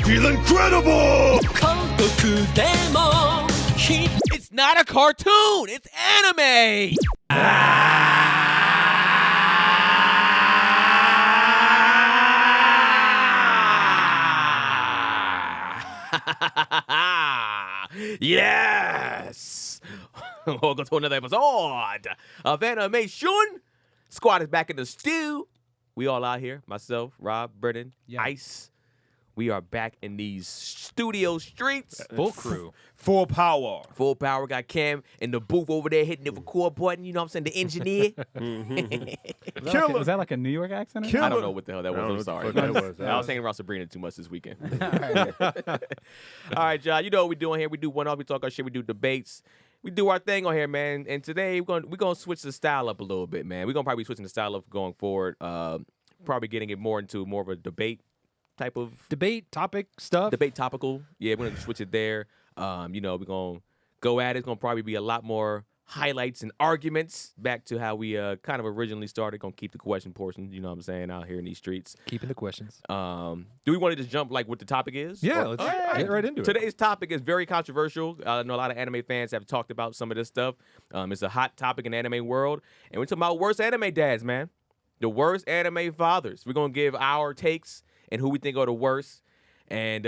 Feel incredible! It's not a cartoon. It's anime. Yes. Welcome to another episode of Animeshun. Squad is back in the stew. We all out here. Myself, Rob, Brennan, Ice. We are back in these studio streets. Full crew. Full power. Full power. Got Cam in the booth over there hitting the record button. You know what I'm saying? The engineer. Was that like a New York accent? I don't know what the hell that was. I'm sorry. That was. I was hanging around Sabrina too much this weekend. All right, y'all. You know what we're doing here. We do one off. We talk our shit. We do debates. We do our thing on here, man. And today we're gonna switch the style up a little bit, man. We're gonna probably be switching the style up going forward. Probably getting it more into more of a debate type of Debate, topic, stuff. debate topical. Yeah, we're gonna switch it there. You know, we're gonna go at it. It's gonna probably be a lot more highlights and arguments back to how we kind of originally started. Gonna keep the question portion, you know what I'm saying, out here in these streets. Keeping the questions. Do we want to just jump like what the topic is? Yeah, Or- let's all right. get right into it. Today's topic is very controversial. I know a lot of anime fans have talked about some of this stuff. It's a hot topic in the anime world. And we're talking about worst anime dads, man. The worst anime fathers. We're going to give our takes and who we think are the worst. And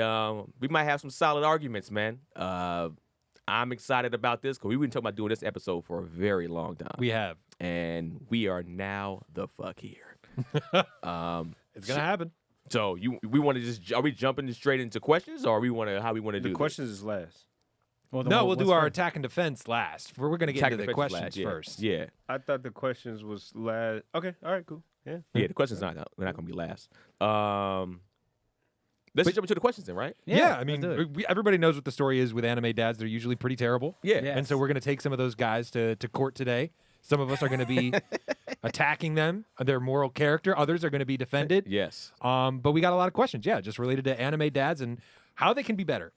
we might have some solid arguments, man. I'm excited about this because we've been talking about doing this episode for a very long time. We have. And we are now the fuck here. It's going to happen. So we want to just, are we jumping straight into questions or how we want to do The this? questions is last. Well, No, we'll do our attack and defense last. We're going to get Attack into and the defense questions last, yeah. first. Yeah. I thought the questions was last. Okay, all right, cool. Yeah. Yeah, the questions not going to be last. Let's just jump into the questions then, right? Yeah, I let's mean, do it. everybody knows what the story is with anime dads. They're usually pretty terrible. Yeah. Yeah. And so we're going to take some of those guys to court today. Some of us are going to be attacking them, their moral character. Others are going to be defended. Yes. But we got a lot of questions, just related to anime dads and how they can be better.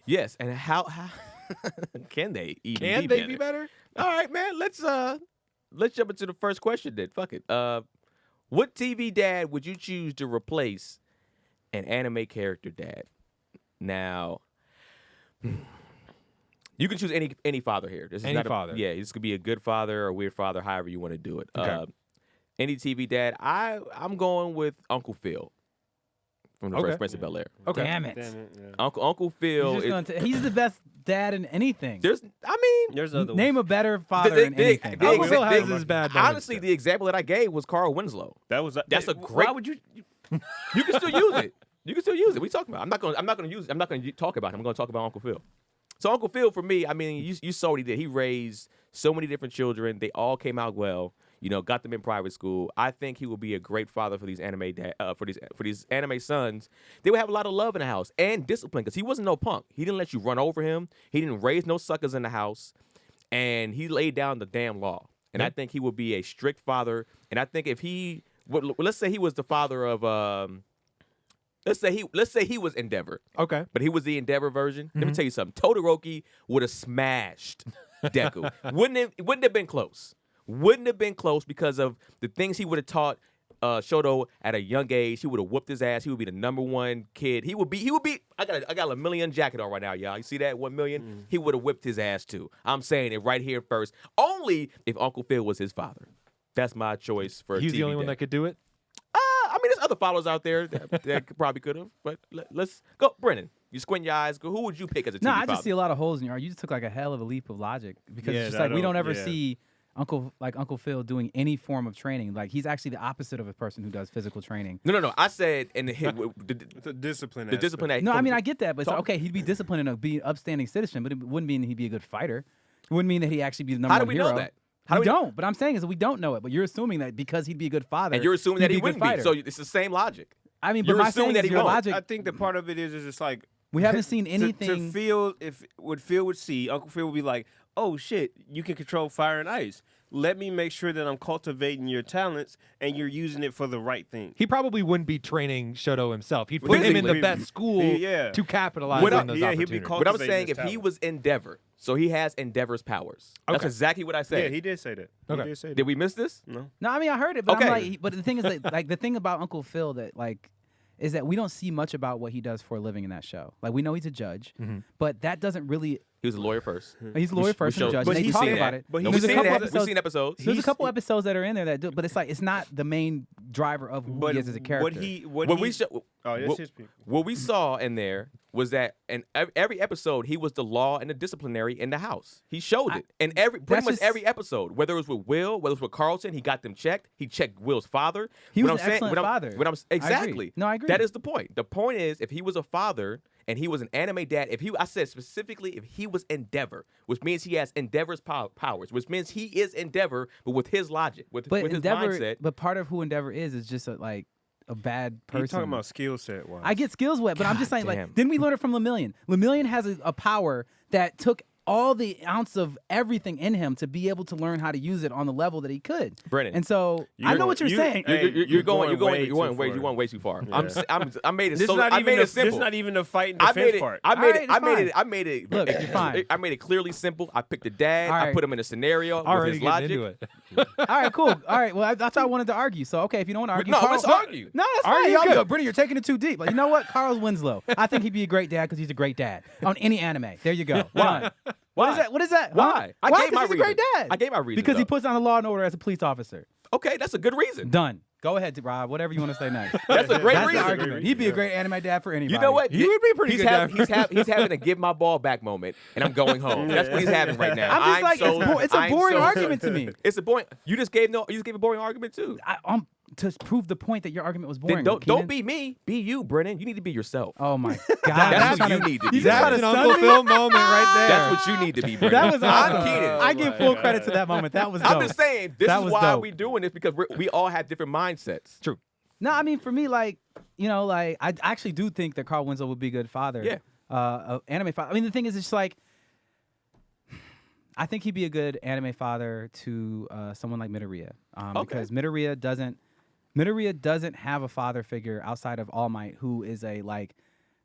Yes, and how can they even Can be they better? be better? All right, man. Let's jump into the first question then. Fuck it. What TV dad would you choose to replace an anime character dad? Now, you can choose any father here. This is Any not father. Yeah, this could be a good father or a weird father, however you want to do it. Okay. Any TV dad. I'm going with Uncle Phil from the Okay. Fresh Prince of Bel-Air. Okay. Damn it. Damn it. Yeah. Uncle Phil. He's the best dad in anything. There's There's other Name ones. a better father in anything. the Uncle exa- Phil the- has his bad moments, honestly, though. the example that I gave was Carl Winslow. That was That's a Why great. would you? You can still use it. You can still use it. We talking about. I'm not going to talk about him. I'm going to talk about Uncle Phil. So Uncle Phil, for me, I mean, you saw what he did. He raised so many different children. They all came out well. You know, got them in private school. I think he will be a great father for these for these anime sons. They would have a lot of love in the house and discipline because he wasn't no punk. He didn't let you run over him. He didn't raise no suckers in the house, and he laid down the damn law. And I think he would be a strict father. And I think if he, let's say he was the father of, let's say he was Endeavor. Okay. But he was the Endeavor version. Let me tell you something. Todoroki would have smashed Deku. Wouldn't have been close. Wouldn't have been close because of the things he would have taught Shoto at a young age. He would have whooped his ass. He would be the number one kid. He would be. I got a million jacket on right now, y'all. You see that? 1 million. He would have whipped his ass too. I'm saying it right here first. Only if Uncle Phil was his father. That's my choice for. He's TV the only one dad. that could do it? I mean, there's other followers out there that probably could have, but let's go. Brennan, you squint your eyes. Who would you pick as a TV No, I father? just see a lot of holes in your argument. You just took like a hell of a leap of logic because Yeah, it's just I like we don't don't- ever yeah. see Uncle Phil doing any form of training. Like he's actually the opposite of a person who does physical training. No. I said in the It's a discipline. the discipline. No, I mean I get that, but it's Talk- okay. He'd be disciplined and be an upstanding citizen, but it wouldn't mean he'd be a good fighter. It wouldn't mean that he'd actually be the number How do one we hero. know that? How do We we don't. But I'm saying is that we don't know it. But you're assuming that because he'd be a good father, And you're assuming that he'd he be a good wouldn't be. fighter. So it's the same logic. I mean, you're but my assuming saying that is he your won't. logic. I think the part of it is it's like We haven't seen To anything. Phil, if what Phil would see, Uncle Phil would be like, "Oh shit, you can control fire and ice. Let me make sure that I'm cultivating your talents and you're using it for the right thing." He probably wouldn't be training Shoto himself. He'd put him in Physically. the best school Yeah. to capitalize What on I- those yeah, he'd be opportunities. But I'm cultivating saying his if he talent. was Endeavor, so he has Endeavor's powers. That's Okay. exactly what I said. Yeah, he did say that. Okay. He did say that. Did we miss this? No. No, I mean I heard it, but Okay. I'm like, but the thing is that like the thing about Uncle Phil that like is that we don't see much about what he does for a living in that show. Like we know he's a judge, but that doesn't really. He was a lawyer first. He's a lawyer first and showed- judge. but and they he's talk seen about that. it. But No, he's we've seen seen that. that. We've seen episodes. There's a couple episodes that are in there that do, but it's like it's not the main driver of who But he is as a character. what What he, we show, oh, that's what, his people. what we saw in there was that in every episode he was the law and the disciplinary in the house. He showed it in pretty that's much just- every episode. Whether it was with Will, whether it was with Carlton, he got them checked. He checked Will's father. He What was I'm an saying- excellent what I'm- father. what I'm- I agree. exactly. No, I agree. That is the point. The point is, if he was a father and he was an anime dad, I said specifically if he was Endeavor, which means he has Endeavor's powers, which means he is Endeavor, but with his logic, with his Endeavor, mindset. but part of who Endeavor is just like a bad person. He's talking about skill set wise. I get skills wet, but I'm just saying, damn. like, didn't we learn it from Lemillion? Lemillion has a power that took all the ounce of everything in him to be able to learn how to use it on the level that he could. Brennan. And so I know what you're saying. Hey, You're going way too far. Yeah. I made it This so not I even made a, it simple. This not even the fight and I defense made it. part. I made Alright, it. I it's made fine. it. I made it. Look, you're fine. I made it clearly simple. I picked the dad. I Alright. put him in a scenario with Already his getting logic. into it. All right, cool. All right, well, that's how I wanted to argue. So, okay, if you don't want to argue, No, Carl, let's argue. No, that's Argue's fine. Y'all good. good. Brittany, you're taking it too deep. Like, you know what? Carl Winslow. I think he'd be a great dad because he's a great dad on any anime. There you go. Why? Done. Why? What is that? What is that? Why? Huh? I Why? gave my 'Cause he's a great reason. dad. I gave my reason, Because he though. puts on the law and order as a police officer. Okay, that's a good reason. Done. Go ahead, Rob. Whatever you want to say next. That's a great That's the reason. argument. He'd be a great anime dad for anybody. You know what? He would be a pretty he's good having, dad. he's having a give my ball back moment, and I'm going home. That's what he's having right now. I'm just like, it's a I'm boring so- argument to me. It's a boring. You just gave a boring argument too. To prove the point that your argument was boring. Then don't Keenan. be me. Be you, Brennan. You need to be yourself. Oh my God. That's what trying you need to be. You just That's trying an to Uncle sun me? Phil moment right there. That's what you need to be, Brennan. That was awesome. I'm kidding. I give full credit to that moment. That was dope. I'm just saying, this That is was why dope. we doing this because we all have different mindsets. True. No, I mean for me, like I actually do think that Carl Winslow would be a good father. Yeah. Anime father. I mean, the thing is, it's just like I think he'd be a good anime father to someone like Midoriya, because Midoriya doesn't have a father figure outside of All Might, who is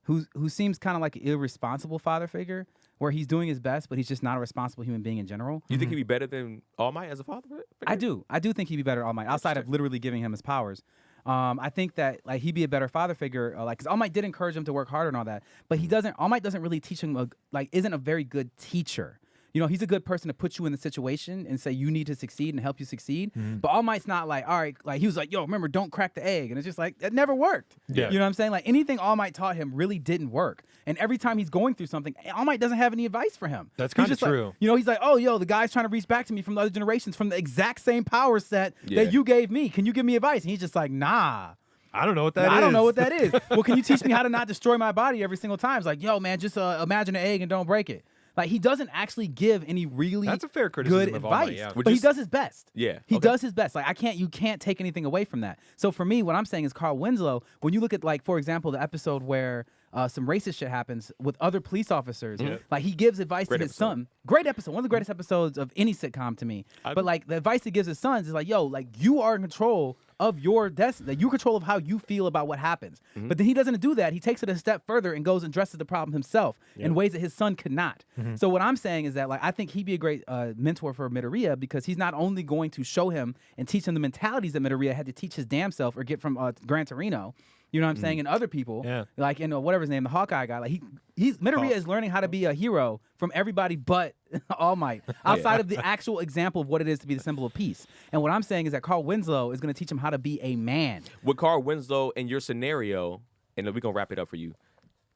who seems kind of like an irresponsible father figure, where he's doing his best, but he's just not a responsible human being in general. You think he'd be better than All Might as a father figure? I do think he'd be better at All Might, outside of literally giving him his powers. I think that like he'd be a better father figure, because All Might did encourage him to work harder and all that, but All Might doesn't really teach him isn't a very good teacher. You know, he's a good person to put you in the situation and say you need to succeed and help you succeed. But All Might's not like, all right, like he was like, yo, remember, don't crack the egg. And it's just like, that never worked. Yeah. You know what I'm saying? Like anything All Might taught him really didn't work. And every time he's going through something, All Might doesn't have any advice for him. That's He's kinda just like- true. you know, he's like, oh, yo, the guy's trying to reach back to me from the other generations from the exact same power set Yeah. that you gave me. Can you give me advice? And he's just like, nah. I don't know what that is. I don't know what that is. Well, can you teach me how to not destroy my body every single time? It's like, yo, man, just imagine an egg and don't break it. Like, he doesn't actually give any really That's a fair criticism good of All Might, advice, yeah. but he does his best. Yeah, He okay. does his best. Like, you can't take anything away from that. So for me, what I'm saying is Carl Winslow, when you look at, like, for example, the episode where some racist shit happens with other police officers, like, he gives advice Great to his episode. son. Great episode. One of the greatest episodes of any sitcom to me. But, like, the advice he gives his sons is like, yo, like, you are in control of your destiny. Like, you control of how you feel about what happens. But then he doesn't do that. He takes it a step further and goes and addresses the problem himself in ways that his son could not. So what I'm saying is that, like, I think he'd be a great mentor for Midoriya, because he's not only going to show him and teach him the mentalities that Midoriya had to teach his damn self or get from Gran Torino. You know what I'm saying? And other people, Yeah. like, whatever his name, the Hawkeye guy, like Midoriya is learning how to be a hero from everybody but All Might, outside of the actual example of what it is to be the symbol of peace. And what I'm saying is that Carl Winslow is going to teach him how to be a man. Would Carl Winslow, in your scenario, and we're gonna wrap it up for you,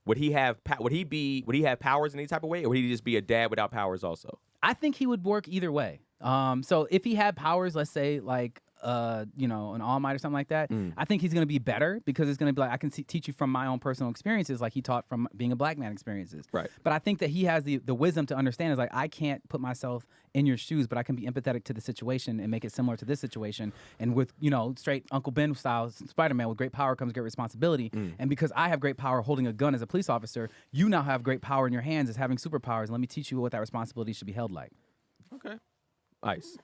would he have powers in any type of way, or would he just be a dad without powers also? I think he would work either way. So if he had powers, let's say like an All Might or something like that. I think he's gonna be better because it's gonna be like I can teach you from my own personal experiences, like he taught from being a black man experiences. Right. But I think that he has the wisdom to understand is like I can't put myself in your shoes, but I can be empathetic to the situation and make it similar to this situation. And with straight Uncle Ben style Spider-Man, with great power comes great responsibility. And because I have great power holding a gun as a police officer, you now have great power in your hands as having superpowers. Let me teach you what that responsibility should be held like. Okay. Ice.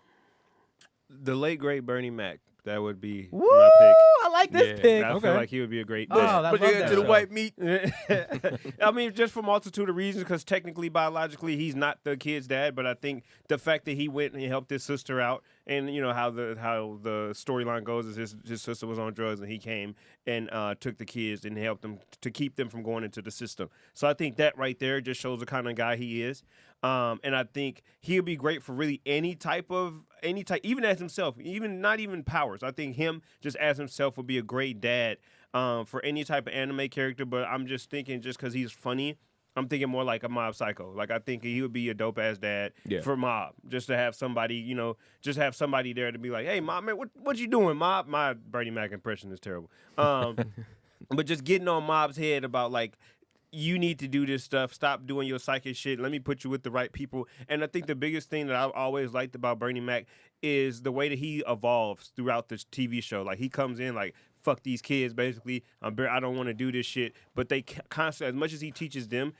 The late great Bernie Mac. That would be Woo! my pick. I like this Yeah. pick. I feel like he would be a great Oh, dad. I But love you get that to the show. white meat. I mean, just for multitude of reasons, because technically, biologically, he's not the kid's dad. But I think the fact that he went and he helped his sister out, and how the storyline goes is his sister was on drugs, and he came and took the kids and helped them to keep them from going into the system. So I think that right there just shows the kind of guy he is. And I think he'll be great for really any type, even as himself, even not even powers. I think him just as himself would be a great dad for any type of anime character. But I'm just thinking, just because he's funny, I'm thinking more like a Mob Psycho. Like I think he would be a dope ass dad for Mob, just to have somebody, there to be like, hey, Mob, man, what you doing, Mob? My Bernie Mac impression is terrible. But just getting on Mob's head about like, you need to do this stuff. Stop doing your psychic shit. Let me put you with the right people. And I think the biggest thing that I've always liked about Bernie Mac is the way that he evolves throughout this TV show. Like he comes in like, fuck these kids, basically. I don't want to do this shit. But they constantly, as much as he teaches them,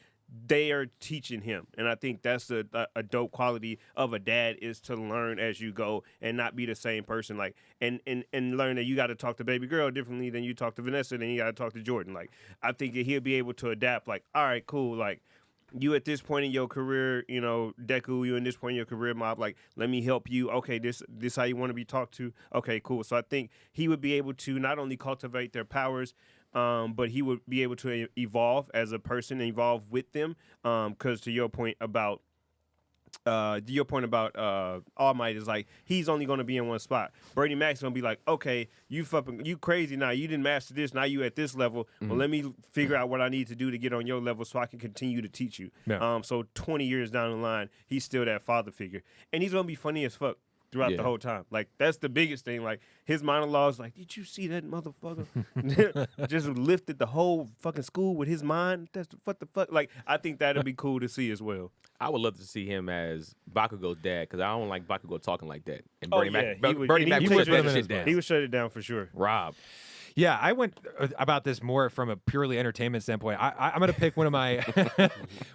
they are teaching him. And I think that's a dope quality of a dad, is to learn as you go and not be the same person. Like, and learn that you got to talk to baby girl differently than you talk to Vanessa, then you got to talk to Jordan. Like, I think that he'll be able to adapt. Like, all right, cool. Like, you at this point in your career, Deku, you in this point in your career, Mob, like, let me help you. Okay, this how you want to be talked to. Okay, cool. So I think he would be able to not only cultivate their powers, but he would be able to evolve as a person, evolve with them. Because to your point about All Might is like, he's only going to be in one spot. Bernie Mac's going to be like, okay, you crazy now. You didn't master this. Now you at this level. Well, let me figure out what I need to do to get on your level so I can continue to teach you. Yeah. So 20 years down the line, he's still that father figure. And he's going to be funny as fuck throughout the whole time. Like, that's the biggest thing. Like, his monologues, like, did you see that motherfucker? Just lifted the whole fucking school with his mind. That's what the fuck. Like, I think that'd be cool to see as well. I would love to see him as Bakugo's dad, because I don't like Bakugo talking like that. And Oh, Bernie yeah, Mac, he would- Bernie and Mac he would would shut put that him shit in down. He would shut it down for sure. Rob. Yeah, I went about this more from a purely entertainment standpoint. I'm gonna pick one of my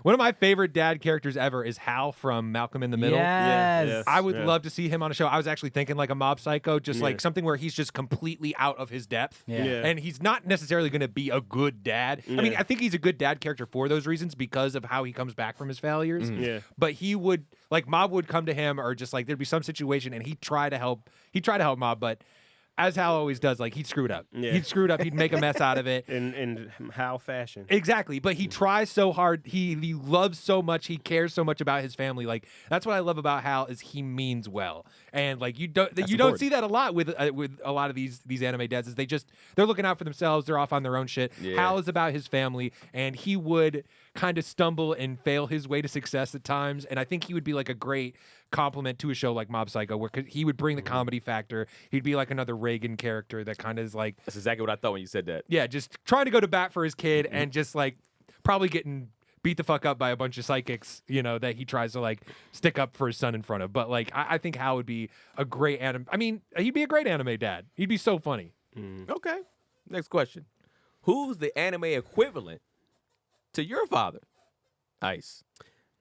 one of my favorite dad characters ever is Hal from Malcolm in the Middle. Yes. I would love to see him on a show. I was actually thinking like a Mob Psycho, just like something where he's just completely out of his depth. Yeah. Yeah. And he's not necessarily going to be a good dad. I mean, I think he's a good dad character for those reasons because of how he comes back from his failures. Yeah. But he would, like, Mob would come to him, or just like there'd be some situation and he'd try to help Mob, but as Hal always does, like, he'd screwed up. Yeah. He'd screwed up. He'd make a mess out of it. In how fashion. Exactly, but he tries so hard. He loves so much. He cares so much about his family. Like, that's what I love about Hal, is he means well. And like, you don't important. see that a lot with a lot of these anime dads. Is they're looking out for themselves. They're off on their own shit. Yeah. Hal is about his family, and he would kind of stumble and fail his way to success at times. And I think he would be like a great compliment to a show like Mob Psycho, where he would bring the comedy factor. He'd be like another Reagan character that kind of is like, That's exactly what I thought when you said that. yeah, just trying to go to bat for his kid and just like probably getting beat the fuck up by a bunch of psychics, that he tries to like stick up for his son in front of. But like, I think Hal would be a great he'd be a great anime dad. He'd be so funny. Okay. Next question. Who's the anime equivalent to your father? Ice.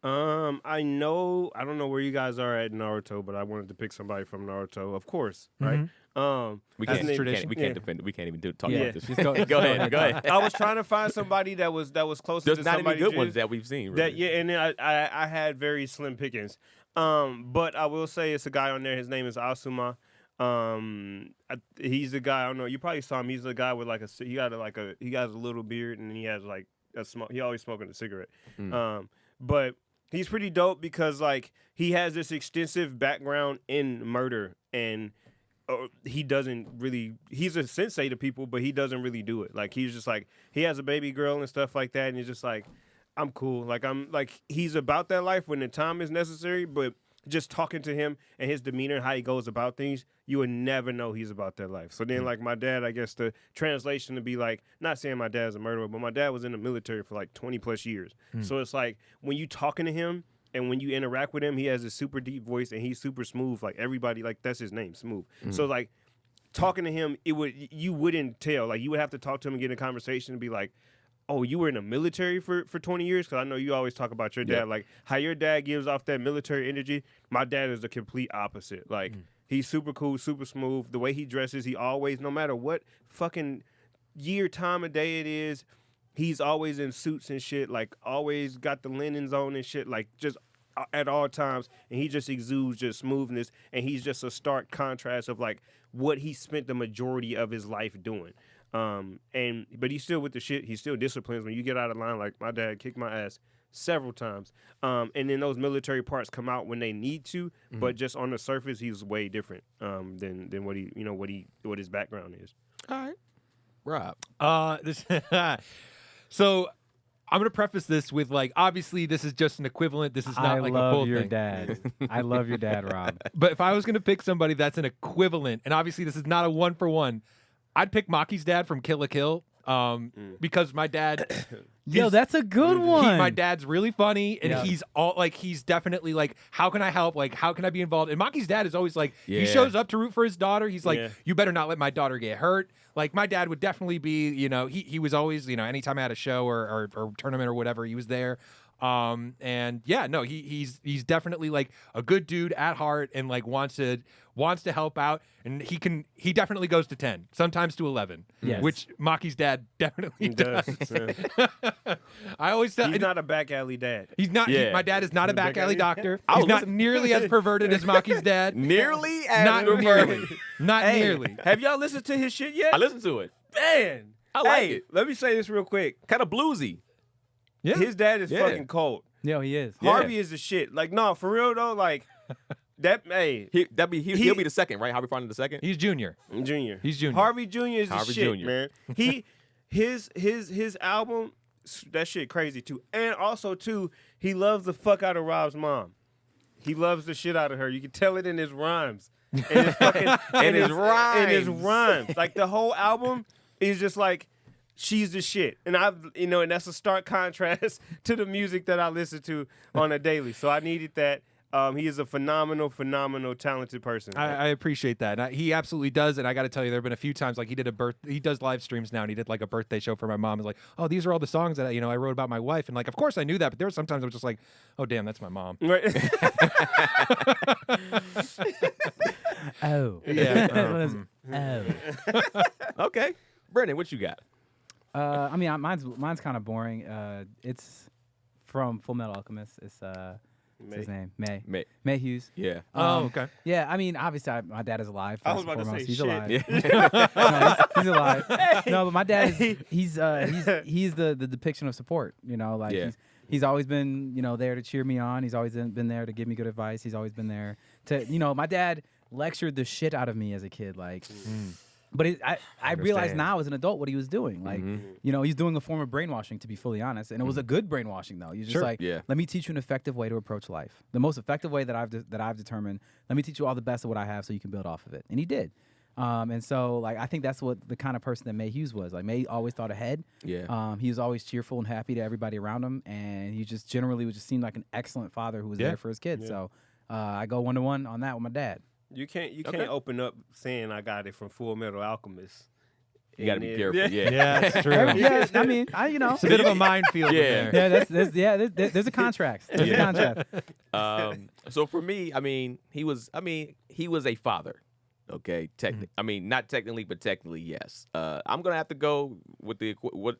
I don't know where you guys are at Naruto, but I wanted to pick somebody from Naruto, of course, right? We That's can't, the we tradition. can't, we can't defend it. We can't even talk Yeah. about this. Just go Go ahead. I was trying to find somebody that was closer There's to not somebody any good ones just- that we've seen. that Really. and then I had very slim pickings. But I will say it's a guy on there. His name is Asuma. He's the guy. I don't know. You probably saw him. He's the guy with like he got a little beard, and he has like a smoke. He always smoking a cigarette. But he's pretty dope because like he has this extensive background in murder, and he doesn't really. He's a sensei to people, but he doesn't really do it. Like he's just like he has a baby girl and stuff like that, and he's just like, I'm cool. Like he's about that life when the time is necessary, but just talking to him and his demeanor and how he goes about things, you would never know he's about that life. So then, like my dad, I guess the translation to be like, not saying my dad's a murderer, but my dad was in the military for like 20 plus years. So it's like when you talking to him and when you interact with him, he has a super deep voice and he's super smooth. Like everybody, like that's his name, Smooth. So like talking to him, you wouldn't tell. Like you would have to talk to him and get in a conversation and be like, oh, you were in the military for 20 years? Because I know you always talk about your dad, like how your dad gives off that military energy. My dad is the complete opposite. Like, he's super cool, super smooth. The way he dresses, he always, no matter what fucking year, time of day it is, he's always in suits and shit. Like, always got the linens on and shit. Like, just at all times. And he just exudes just smoothness. And he's just a stark contrast of, like, what he spent the majority of his life doing. But he's still with the shit. He still disciplines when you get out of line. Like my dad kicked my ass several times. And then those military parts come out when they need to, but just on the surface, he's way different than what his background is. All right, Rob. So I'm gonna preface this with like, obviously this is just an equivalent. This is not like a full thing. Dad. I love your dad, Rob. But if I was gonna pick somebody that's an equivalent, and obviously this is not a 1-for-1, I'd pick Maki's dad from Kill la Kill. Because my dad, Yo, that's a good one. my dad's really funny, and he's definitely like, how can I help? Like, how can I be involved? And Maki's dad is always like, he shows up to root for his daughter. He's like, you better not let my daughter get hurt. Like, my dad would definitely be, he was always, anytime I had a show or tournament or whatever, he was there. He's definitely like a good dude at heart and like wants to help out, and he definitely goes to 10, sometimes to 11, which Maki's dad definitely does. I always tell he's not a back alley dad. He's not. My dad is not a back alley doctor. He's not nearly as perverted as Maki's dad. Nearly as Not perverted. nearly. Not nearly. Have y'all listened to his shit yet? I listened to it. Man, I like it. Let me say this real quick. Kind of bluesy. Yeah. His dad is Yeah. fucking cold. Yo, he is. Harvey is the shit. Like, no, for real though. Like that. Hey, He'll be the second, right? Harvey Farnham the second. He's junior. Junior. He's junior. Harvey Jr. is the Harvey shit, Jr.. man. His album, that shit crazy too. And also too, he loves the fuck out of Rob's mom. He loves the shit out of her. You can tell it in his rhymes. In his fucking In his rhymes. In his rhymes. Like the whole album is just like she's the shit. And and that's a stark contrast to the music that I listen to on a daily. So I needed that. He is a phenomenal, talented person. I appreciate that. And he absolutely does. And I got to tell you, there have been a few times like he does live streams now, and he did like a birthday show for my mom. He's like, oh, these are all the songs that I wrote about my wife. And like, of course I knew that, but there were sometimes I was just like, oh damn, that's my mom. Right. Oh. Yeah. Oh. Okay, Brendan, what you got? I mean, mine's kind of boring. It's from Full Metal Alchemist. It's what's his name? May Hughes. Yeah. Okay. Yeah, I mean, obviously, my dad is alive. I was First and about to say foremost. He's shit. alive. Yeah. He's alive. No, but my dad is he's the depiction of support. He's always been there to cheer me on. He's always been there to give me good advice. He's always been there to my dad lectured the shit out of me as a kid. Like. But I realize now as an adult what he was doing. Like, he's doing a form of brainwashing, to be fully honest. And it was a good brainwashing, though. You're just let me teach you an effective way to approach life. The most effective way that I've determined. Let me teach you all the best of what I have so you can build off of it. And he did. And so, like, I think that's what the kind of person that May Hughes was. Like, May always thought ahead. Yeah. He was always cheerful and happy to everybody around him. And he just generally would just seem like an excellent father who was there for his kids. So I go 1-to-1 on that with my dad. You can't open up saying I got it from Full Metal Alchemist. You got to be careful. Yeah. Yeah, that's true. Yeah, I mean, It's a bit of a minefield Yeah. there. Yeah, there's a contract. There's a contract. So for me, I mean, he was a father. Okay, I mean, not technically, but technically, yes. I'm gonna have to go with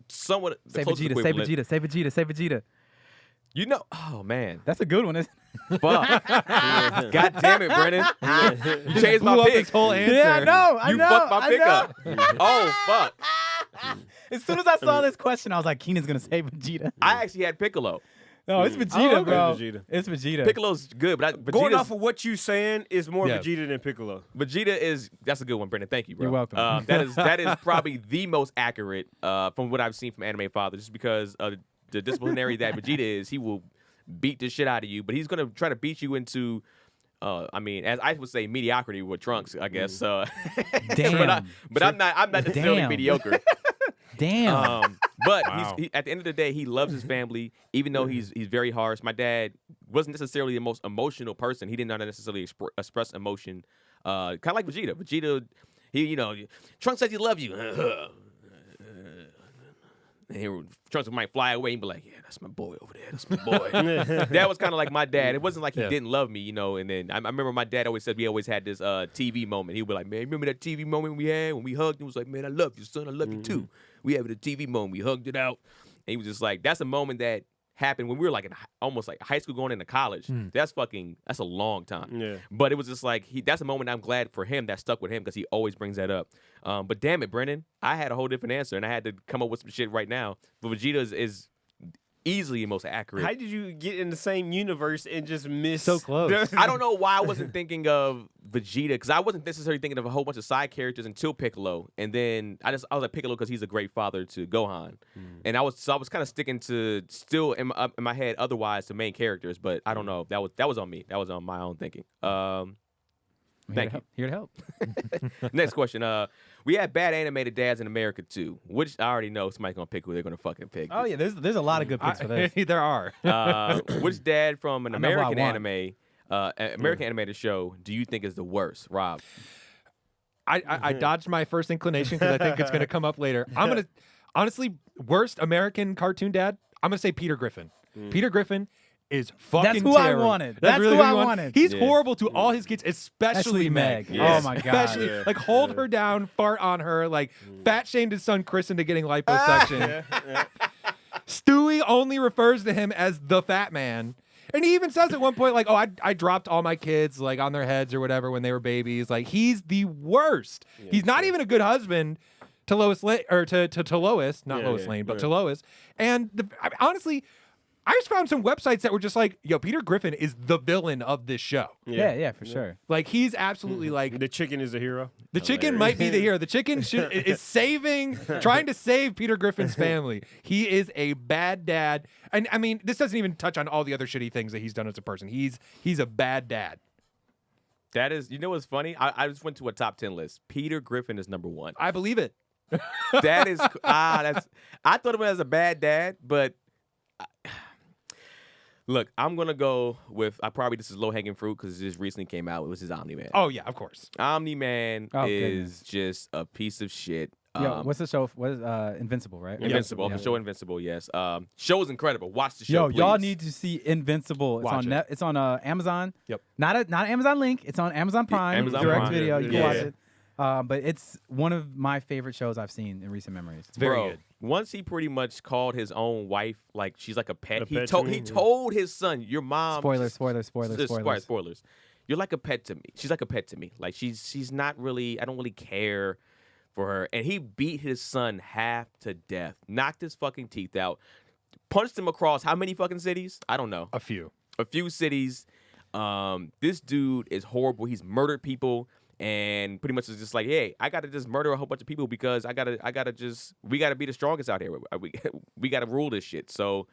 somewhat the Say closest Vegeta, equivalent. say Vegeta. Oh man, That's a good one, isn't it? fuck! God damn it, Brennan, you changed Blew my up pick. his whole answer. Yeah, I know. You fucked my pick up. Oh fuck! As soon as I saw this question, I was like, Keenan's gonna say Vegeta. I actually had Piccolo. No, it's Vegeta, okay. bro. Vegeta. It's Vegeta. Piccolo's good, but Going off of what you saying is more Yeah. Vegeta than Piccolo. Vegeta that's a good one, Brendan. Thank you, bro. You're welcome. That is probably the most accurate from what I've seen from Anime Father, just because the disciplinary that Vegeta is, he will beat the shit out of you, but he's gonna try to beat you into I mean, as I would say, mediocrity with Trunks, I guess. Damn. but I'm not necessarily Damn. mediocre. Damn. But Wow. at the end of the day, he loves his family, even though he's very harsh. My dad wasn't necessarily the most emotional person. He did not necessarily express emotion. Kind of like Vegeta. Vegeta, Trunks says he loves you. And Trunks might fly away and be like, yeah, that's my boy over there. That's my boy. That was kind of like my dad. It wasn't like he didn't love me, And then I remember my dad always said we always had this TV moment. He would be like, man, remember that TV moment we had when we hugged? He was like, man, I love you, son. I love you too. We had a TV moment. We hugged it out. And he was just like, that's a moment that happened when we were like in almost like high school going into college. That's a long time. Yeah. But it was just like that's a moment I'm glad for him that stuck with him because he always brings that up. But damn it, Brennan, I had a whole different answer and I had to come up with some shit right now. But Vegeta is easily the most accurate. How did you get in the same universe and just miss So close. I don't know why I wasn't thinking of Vegeta because I wasn't necessarily thinking of a whole bunch of side characters until Piccolo, and then I was like Piccolo because he's a great father to Gohan, and I was kind of sticking to still in my head otherwise to main characters, but I don't know. That was on me. That was on my own thinking. Thank you. Here to help. Next question. We had bad animated dads in America too, which I already know somebody's gonna pick who they're gonna fucking pick. Oh yeah, there's a lot of good picks for this. There are. Which dad from an I know who I American want. anime, American animated show, do you think is the worst, Rob? I dodged my first inclination because I think it's going to come up later. I'm going to, honestly, worst American cartoon dad, I'm going to say Peter Griffin. Peter Griffin is fucking That's who I terrible. wanted. That's really who you I want? wanted. He's Yeah. horrible to all his kids, especially Meg. Oh my god. Especially, Yeah. like, hold her down, fart on her, like, fat shamed his son Chris into getting liposuction. Stewie only refers to him as the fat man. And he even says at one point, like, oh, I dropped all my kids, like, on their heads or whatever when they were babies. Like, he's the worst. He's not even a good husband to Lois Lane, or to Lois, not Yeah, Lois yeah, Lane, but yeah. to Lois. And honestly, I just found some websites that were just like, yo, Peter Griffin is the villain of this show. Yeah, for sure. Like, he's absolutely like, The chicken is a hero. the chicken might be the hero. The chicken is trying to save Peter Griffin's family. He is a bad dad. And I mean, this doesn't even touch on all the other shitty things that he's done as a person. He's a bad dad. That is, what's funny? I just went to a top 10 list. Peter Griffin is number 1. I believe it. That is, I thought of him as a bad dad, but look, I'm going to go with, this is low-hanging fruit because it just recently came out. It was his Omni-Man. Oh yeah, of course. Omni-Man Oh, is just a piece of shit. Yo, what's the show? What is Invincible, right? Invincible. Yeah. The show Invincible, yes. Show is incredible. Watch the show, Yo, y'all please. need to see Invincible. It's Watch on it. It's on Amazon. Yep. Not Amazon link. It's on Amazon Prime. Amazon direct Prime. video. You can Yeah. watch it. But it's one of my favorite shows I've seen in recent memories. It's very Bro, good. once he pretty much called his own wife like she's like a pet. A He pet told to me, he yeah. told his son, "Your mom." Spoilers. You're like a pet to me. She's like a pet to me. Like she's not really. I don't really care for her. And he beat his son half to death. Knocked his fucking teeth out. Punched him across how many fucking cities? I don't know. A few. A few cities. This dude is horrible. He's murdered people. And pretty much is just like, hey, I gotta just murder a whole bunch of people because we gotta be the strongest out here. We gotta rule this shit. So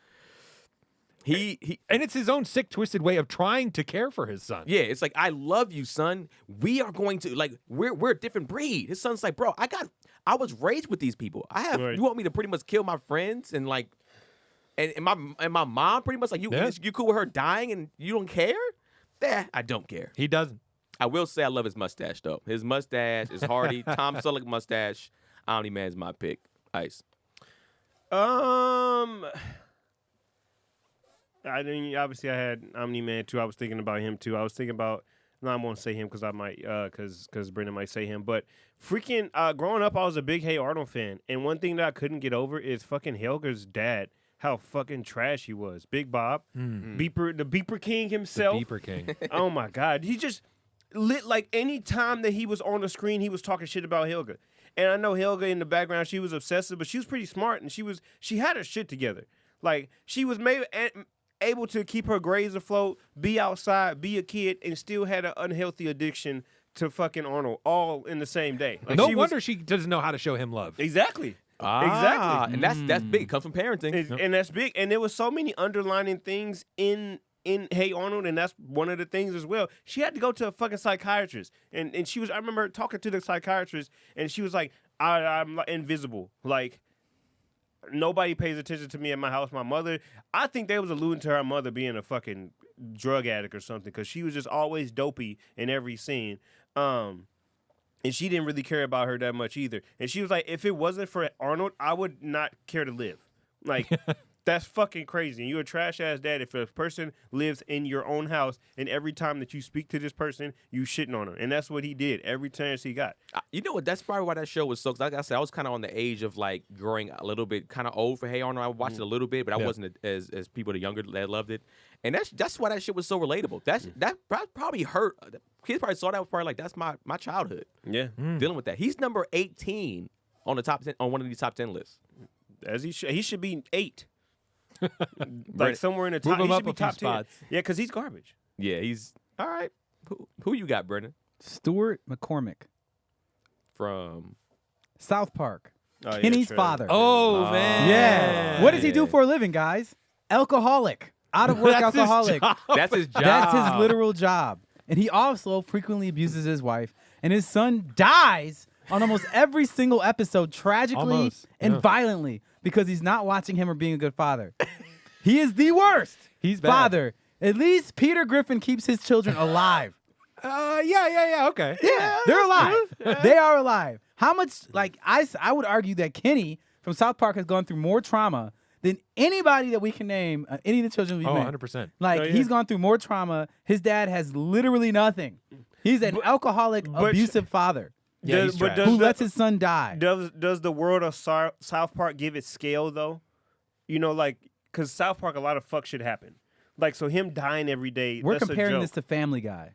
he And it's his own sick, twisted way of trying to care for his son. yeah, it's like, I love you, son. We are going to we're a different breed. His son's like, bro, I was raised with these people. Right. You want me to pretty much kill my friends and like and my mom pretty much like you cool with her dying and you don't care? I don't care. He doesn't. I will say I love his mustache, though. His mustache is hardy. Tom Selleck mustache. Omni-Man's my pick. Ice. I didn't. Obviously, I had Omni-Man too. I was thinking about him too. I was thinking about. No, I won't say him because I might, because Brendan might say him. But freaking, growing up, I was a big Hey Arnold fan, and one thing that I couldn't get over is fucking Helga's dad. How fucking trash he was. Big Bob, Beeper, the Beeper King himself. Beeper King. Oh my God, he just lit like any time that he was on the screen, he was talking shit about Helga. And I know Helga in the background, she was obsessive, but she was pretty smart, and she had her shit together. Like she was able to keep her grades afloat, be outside, be a kid, and still had an unhealthy addiction to fucking Arnold, all in the same day. Like, No she wonder she doesn't know how to show him love. exactly. And that's big. It comes from parenting. And that's big. And there was so many underlining things in in Hey Arnold, and that's one of the things as well. She had to go to a fucking psychiatrist, and she was. I remember talking to the psychiatrist, and she was like, I'm like, invisible, like. Nobody pays attention to me at my house. My mother, I think they was alluding to her mother being a fucking drug addict or something because she was just always dopey in every scene. And she didn't really care about her that much either. And she was like, if it wasn't for Arnold, I would not care to live. Like, that's fucking crazy. And you're a trash ass dad if a person lives in your own house and every time that you speak to this person, you shitting on her. And that's what he did every chance he got. You know what? That's probably why that show was so. Like I said, I was kind of on the age of like growing a little bit, kind of old for Hey Arnold. I watched it a little bit, but I wasn't as people the younger that loved it. And that's why that shit was so relatable. That probably hurt. Kids probably saw that was probably like that's my childhood. Yeah. Dealing with that. He's number 18 on the top 10 on one of these top 10 lists. As he should be 8. Like somewhere in the top. Move him He up should be a few top 10. spots. Yeah, because he's garbage. Yeah, he's all right. Who you got, Brendan? Stuart McCormick, From South Park, Oh, yeah, Kenny's Trevor. father. Oh, man. Yeah. What does he do for a living, guys? Alcoholic. Out of work alcoholic. that's his job. That's his literal job. And he also frequently abuses his wife. And his son dies on almost every single episode, tragically Almost, and yeah. violently, because he's not watching him or being a good father. He is the worst He's bad. father. At least Peter Griffin keeps his children alive. Yeah, okay. Yeah, they're alive. They are alive. How much, like, I would argue that Kenny from South Park has gone through more trauma than anybody that we can name, any of the children we've Oh, met. 100%. Like, Oh, yeah. he's gone through more trauma. His dad has literally nothing. He's an alcoholic, abusive father Yeah, he's trash. who lets his son die. Does the world of South Park give it scale though? You know, like because South Park, a lot of fuck shit happen. Like so, him dying every day. We're that's comparing a joke. this to Family Guy.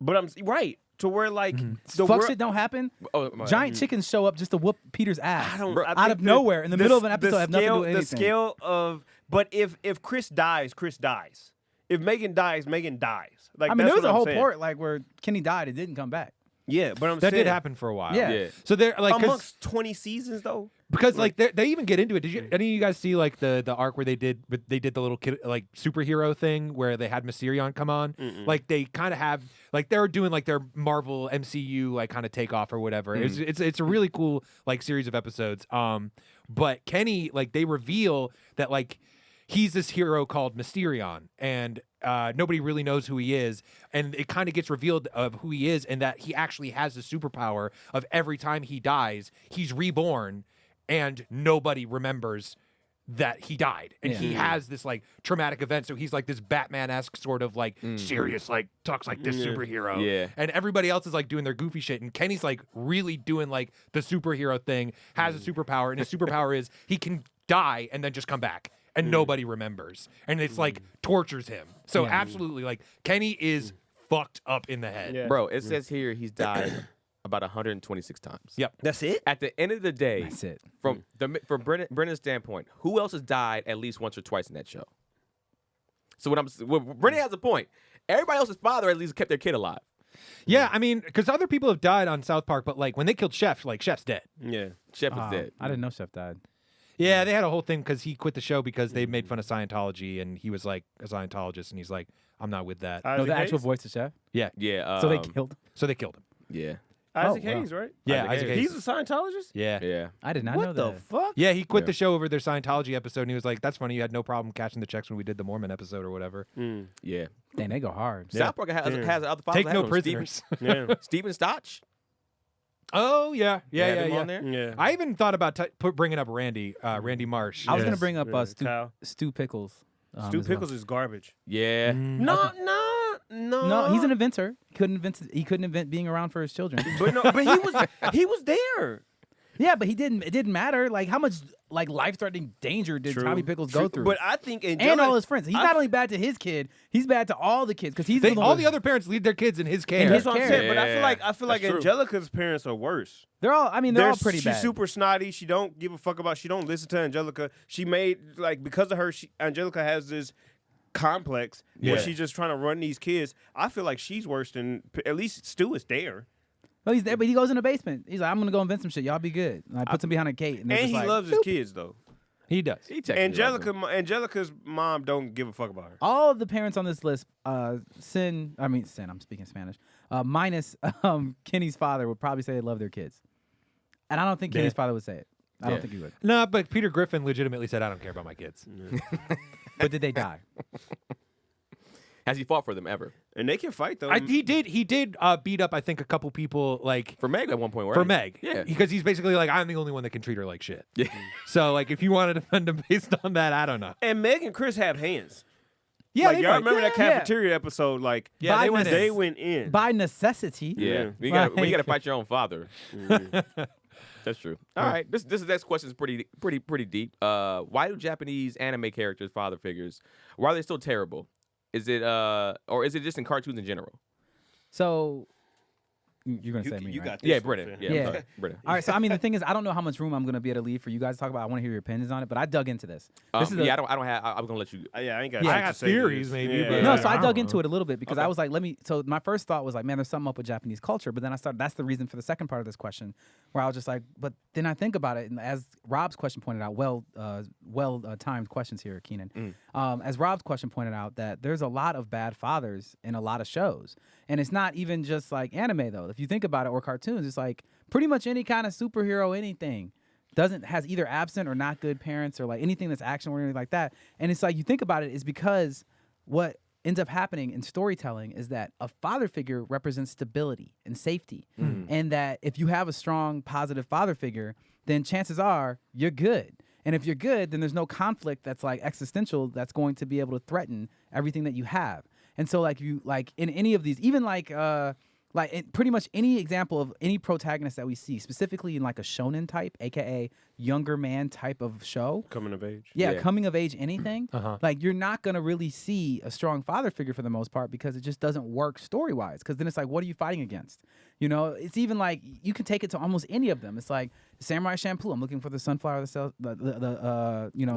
But I'm right to where like the Fuck world. shit don't happen. Oh, Giant chickens show up just to whoop Peter's ass. I don't. Bro, I out think of nowhere in the middle of an episode have nothing to do with The anything. scale of, but if Chris dies, Chris dies. If Megan dies, Megan dies. Like I mean, that's there was what a I'm whole saying. part like where Kenny died, it didn't come back. Yeah, but I'm That saying did happen for a while. Yeah. Yeah. So they're like, 'cause- amongst 20 seasons though. because like they even get into it. Did you any of you guys see like the arc where they did the little kid like superhero thing where they had Mysterion come on? Like they kind of have like they're doing like their Marvel MCU like kind of takeoff or whatever. It's a really cool like series of episodes. But Kenny like they reveal that like he's this hero called Mysterion and nobody really knows who he is, and it kind of gets revealed of who he is and that he actually has the superpower of every time he dies, he's reborn, and nobody remembers that he died, and he has this like traumatic event. So he's like this Batman-esque sort of like serious, like talks like this superhero, Yeah. and everybody else is like doing their goofy shit, and Kenny's like really doing like the superhero thing, has a superpower, and his superpower is he can die and then just come back. And nobody remembers. And it's like tortures him. So absolutely, like Kenny is fucked up in the head. Yeah. Bro, it says here he's died about 126 times. Yep. That's it. At the end of the day, That's it. from Brendan's standpoint, who else has died at least once or twice in that show? So Brendan has a point. Everybody else's father at least kept their kid alive. Yeah, I mean, because other people have died on South Park, but like when they killed Chef, like Chef's dead. Yeah. Chef is dead. I didn't know Chef died. Yeah, they had a whole thing because he quit the show because they made fun of Scientology, and he was like a Scientologist, and he's like, I'm not with that. No, Isaac the actual Hayes? voice of Chef. Yeah. Yeah. So they killed him. So they killed him. Yeah. Isaac Oh, wow. Hayes, right? Yeah, Isaac Isaac Hayes. Hayes. He's a Scientologist. Yeah. Yeah. I did not know What the that. fuck? Yeah, he quit Yeah. the show over their Scientology episode, and he was like, "That's funny. You had no problem cashing the checks when we did the Mormon episode or whatever." Yeah. Dang, they go hard. South Park has other fathers. Take that no have them. prisoners. Yeah. Steven Stotch. Oh yeah, They had him yeah. on there? Yeah. I even thought about bringing up Randy Marsh. I was gonna Yes. bring up Yeah, Stu, Kyle. Stu Pickles. Stu as well. Pickles is garbage. Yeah. No. No, he's an inventor. He couldn't invent being around for his children. But no, but he was there. Yeah, but he didn't. It didn't matter. Like how much like life-threatening danger did True. Tommy Pickles go through? But I think and all his friends. He's not only bad to his kid. He's bad to all the kids because he's all the other parents leave their kids in his care. his That's what I'm saying. But I feel Yeah, like that's true. Angelica's parents are worse. They're all. I mean, they're all pretty she's bad. super snotty. She don't give a fuck about. She don't listen to Angelica. She made like because of her. Angelica has this complex where Yeah. she's just trying to run these kids. I feel like she's worse than at least Stu is there, Well, he's there, but he goes in the basement. He's like, I'm gonna go invent some shit. Y'all be good. And I puts him behind a gate, and, they're and just he like, loves his kids though. He does. He technically loves him. Angelica's mom don't give a fuck about her. All of the parents on this list, I'm speaking Spanish, minus Kenny's father would probably say they love their kids. And I don't think Kenny's father would say it. I don't think he would. No, but Peter Griffin legitimately said, I don't care about my kids. But did they die? Has he fought for them ever? And they can fight though. He did beat up, I think, a couple people like For Meg at one point, right? for Meg. Yeah. Because he's basically like, I'm the only one that can treat her like shit. Yeah. So like if you want to defend him based on that, I don't know. And Meg and Chris have hands. Yeah, like they y'all fight. remember that Yeah. cafeteria episode? Like Yeah, By they went in. they went in. By necessity. Yeah. You Like- gotta fight your own father. That's true. All right. This next question is pretty deep. Why do Japanese anime characters, father figures, why are they still terrible? Is it or is it just in cartoons in general? So you're gonna say me, you right? got this Yeah, one, Brennan. fam. Yeah, Yeah. I'm sorry. Brennan. All right, so I mean, the thing is, I don't know how much room I'm gonna be able to leave for you guys to talk about. I want to hear your opinions on it, but I dug into this. This is I don't have. I'm gonna let you. Yeah, I ain't got. Yeah, shit I got to say theories, to this. maybe, Yeah. but- No, Yeah, so I I dug don't into know. it a little bit because I was like, so my first thought was like, man, there's something up with Japanese culture. But then I started, that's the reason for the second part of this question, where I was just like, but then I think about it, and as Rob's question pointed out, timed questions here, Keenan. As Rob's question pointed out, that there's a lot of bad fathers in a lot of shows. And it's not even just like anime, though. If you think about it, or cartoons, it's like pretty much any kind of superhero, anything. Has either absent or not good parents or like anything that's action oriented like that. And it's like you think about it is because what ends up happening in storytelling is that a father figure represents stability and safety. And that if you have a strong positive father figure, then chances are you're good. And if you're good, then there's no conflict that's like existential that's going to be able to threaten everything that you have. And so like in any of these, even like in pretty much any example of any protagonist that we see, specifically in like a shonen type, aka younger man type of show. Coming of age. Yeah, Yeah. coming of age, anything. Like you're not gonna really see a strong father figure for the most part because it just doesn't work story wise. Because then it's like, what are you fighting against? You know, it's even like you can take it to almost any of them. It's like Samurai Shampoo. I'm looking for the sunflower that sells The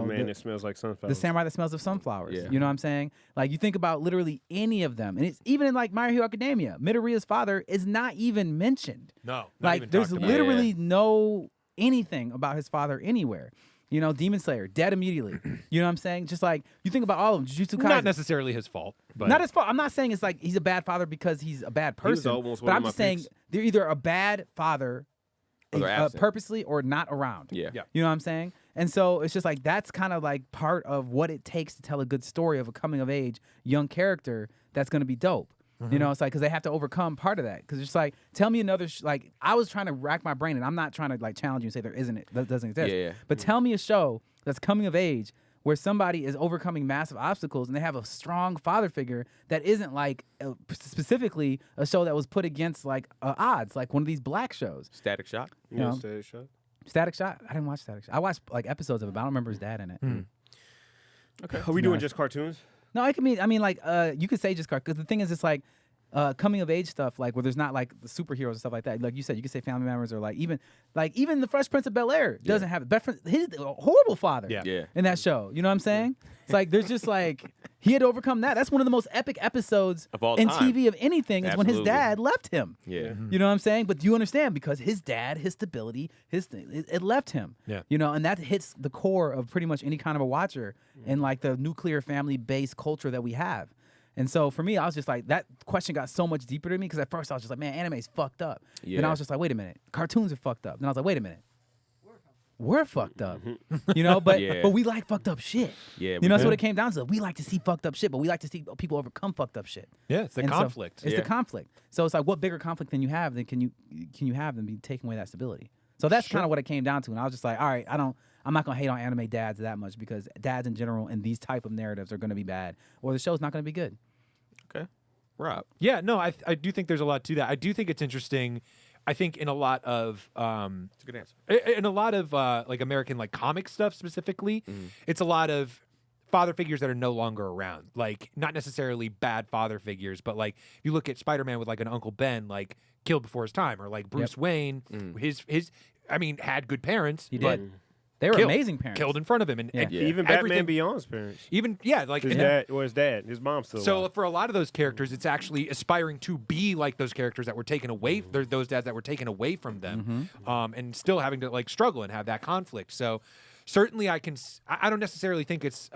man that smells like sunflowers. the samurai that smells of sunflowers. Yeah. You know what I'm saying? Like you think about literally any of them, and it's even in like My Hero Academia. Midoriya's father is not even mentioned. No. not Like even there's talked about. literally no anything about his father anywhere. You know, Demon Slayer dead immediately. You know what I'm saying? Just like you think about all of them. Jujutsu Kaisen. Not necessarily his fault, but Not his fault. I'm not saying it's like he's a bad father because he's a bad was person. almost But one of I'm my just saying picks. they're either a bad father, Or they're absent. purposely, or not around. Yeah. Yeah. You know what I'm saying? And so it's just like that's kind of like part of what it takes to tell a good story of a coming of age young character that's going to be dope. You know, it's like because they have to overcome part of that. Because it's like, tell me another. Like I was trying to rack my brain, and I'm not trying to like challenge you and say there isn't it that doesn't exist. Yeah. But tell me a show that's coming of age where somebody is overcoming massive obstacles and they have a strong father figure that isn't like specifically a show that was put against like odds, like one of these black shows. Static Shock. Yeah, No. Static Shock. Static Shot. I didn't watch Static Shot. I watched like episodes of it, but I don't remember his dad in it. Okay. Are we doing just cartoons? No, it can mean. I mean, like you could say just because the thing is, it's like coming of age stuff, like where there's not like the superheroes and stuff like that. Like you said, you could say family members or like even the Fresh Prince of Bel-Air doesn't have it. His horrible father. Yeah. Yeah. In that show, you know what I'm saying? It's like there's just like he had to overcome that. That's one of the most epic episodes Of all in time. TV of anything is when his Absolutely. dad left him. Yeah. You know what I'm saying? But you understand because his dad, his stability, it left him. Yeah. You know, and that hits the core of pretty much any kind of a watcher in like the nuclear family based culture that we have. And so for me, I was just like, that question got so much deeper to me because at first I was just like, man, anime's fucked up. Then Yeah. I was just like, wait a minute, cartoons are fucked up. Then I was like, wait a minute. We're fucked up, you know, but Yeah. but we like fucked up shit. Yeah, you we know, that's do. what it came down to. We like to see fucked up shit, but we like to see people overcome fucked up shit. Yeah, it's the And so conflict. it's Yeah. the conflict. So it's like, what bigger conflict than you have than can you have than be taking away that stability? So that's kind of what it came down to. And I was just like, all right, I'm not gonna hate on anime dads that much because dads in general in these type of narratives are gonna be bad, or the show's not gonna be good. Okay. Rob. Yeah, no, I do think there's a lot to that. I do think it's interesting. I think in a lot of It's a good answer. in a lot of like American like comic stuff specifically, Mm-hmm. it's a lot of father figures that are no longer around. Like not necessarily bad father figures, but like if you look at Spider-Man with like an Uncle Ben like killed before his time, or like Bruce Wayne, his I mean had good parents, He but did. They were killed- amazing parents. killed in front of him, and, Yeah. and Even everything- Batman Beyond's parents. even like His and- dad, or his dad, his mom's still So alive. for a lot of those characters, it's actually aspiring to be like those characters that were taken away, those dads that were taken away from them, and still having to like struggle and have that conflict. So certainly I don't necessarily think it's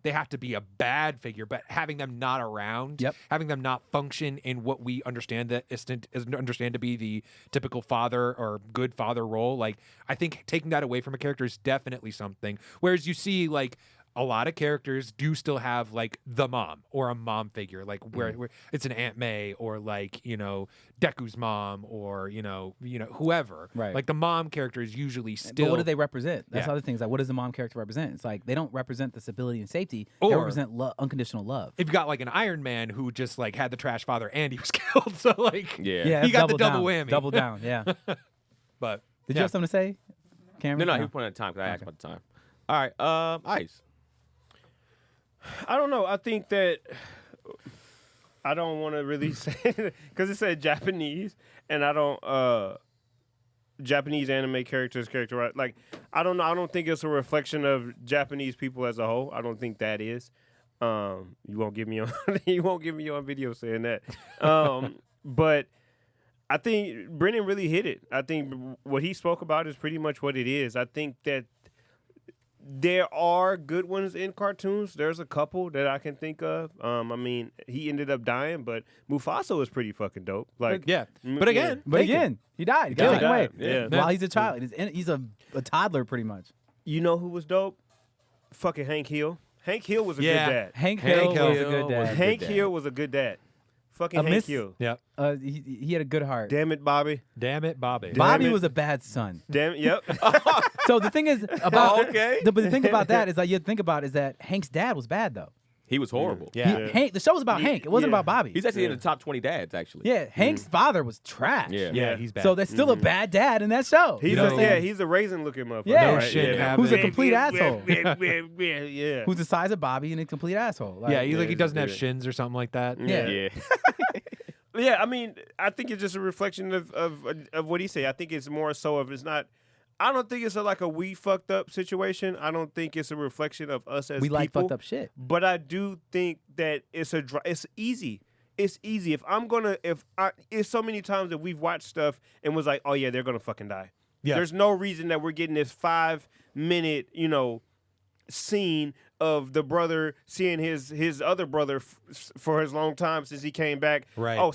they have to be a bad figure, but having them not around, having them not function in what we understand understand to be the typical father or good father role, like I think taking that away from a character is definitely something. Whereas you see like a lot of characters do still have like the mom or a mom figure, like where it's an Aunt May or like, you know, Deku's mom or, you know, whoever. Right. Like the mom character is usually still. But what do they represent? That's Yeah. other things. Like, what does the mom character represent? It's like they don't represent the stability and safety. Or- They represent unconditional love. If you got like an Iron Man who just like had the trash father and he was killed, so like Yeah. Yeah, he that's got the double down. whammy. Double down. Yeah. Did But you yeah. have something to say, Cameron? No, he was pointing at the time because I asked about the time. All right, Ice. I don't know. I think that I don't want to really say because it said Japanese, and I don't Japanese anime characters characterized like I don't know. I don't think it's a reflection of Japanese people as a whole. I don't think that is. You won't get me on. You won't get me on video saying that. But I think Brennan really hit it. I think what he spoke about is pretty much what it is. I think that there are good ones in cartoons. There's a couple that I can think of. I mean, he ended up dying, but Mufasa was pretty fucking dope. Like, yeah. But again, But again, he died. He got Yeah. taken away. Yeah. While he's a child. He's a toddler, pretty much. you know who was dope? Fucking Hank Hill. Hank Hill was a Yeah. good dad. Hank Hank Hill was a Hill good was dad. a Hank dad. Hill was a good dad. Fucking A Hank miss- Hill. yeah. He had a good heart. Damn it, Bobby. Damn it, Bobby. Bobby it. was a bad son. Damn it. Yep. So the thing is about okay. but the thing about that is like you think about is that Hank's dad was bad though. He was horrible. Yeah. Yeah. Hank, the show was about Hank. It wasn't Yeah. about Bobby. He's actually in the top 20 dads, actually. Yeah, Hank's father was trash. Yeah. Yeah, he's bad. So that's still a bad dad in that show. He's You know what I'm saying? he's a raisin looking motherfucker. Yeah. No shit yeah. happened. Who's a complete asshole. Yeah. Who's the size of Bobby and a complete asshole. Like, yeah, he's like he he's doesn't have good. shins or something like that. Yeah. Yeah. Yeah, I mean, I think it's just a reflection of what he said. I think it's more so of it's not. I don't think it's like a we fucked up situation. I don't think it's a reflection of us as we people. like fucked up shit. But I do think that it's easy. It's easy. It's so many times that we've watched stuff and was like, oh yeah, they're gonna fucking die. Yeah. There's no reason that we're getting this 5-minute, scene of the brother seeing his other brother for his long time since he came back. Right. Oh,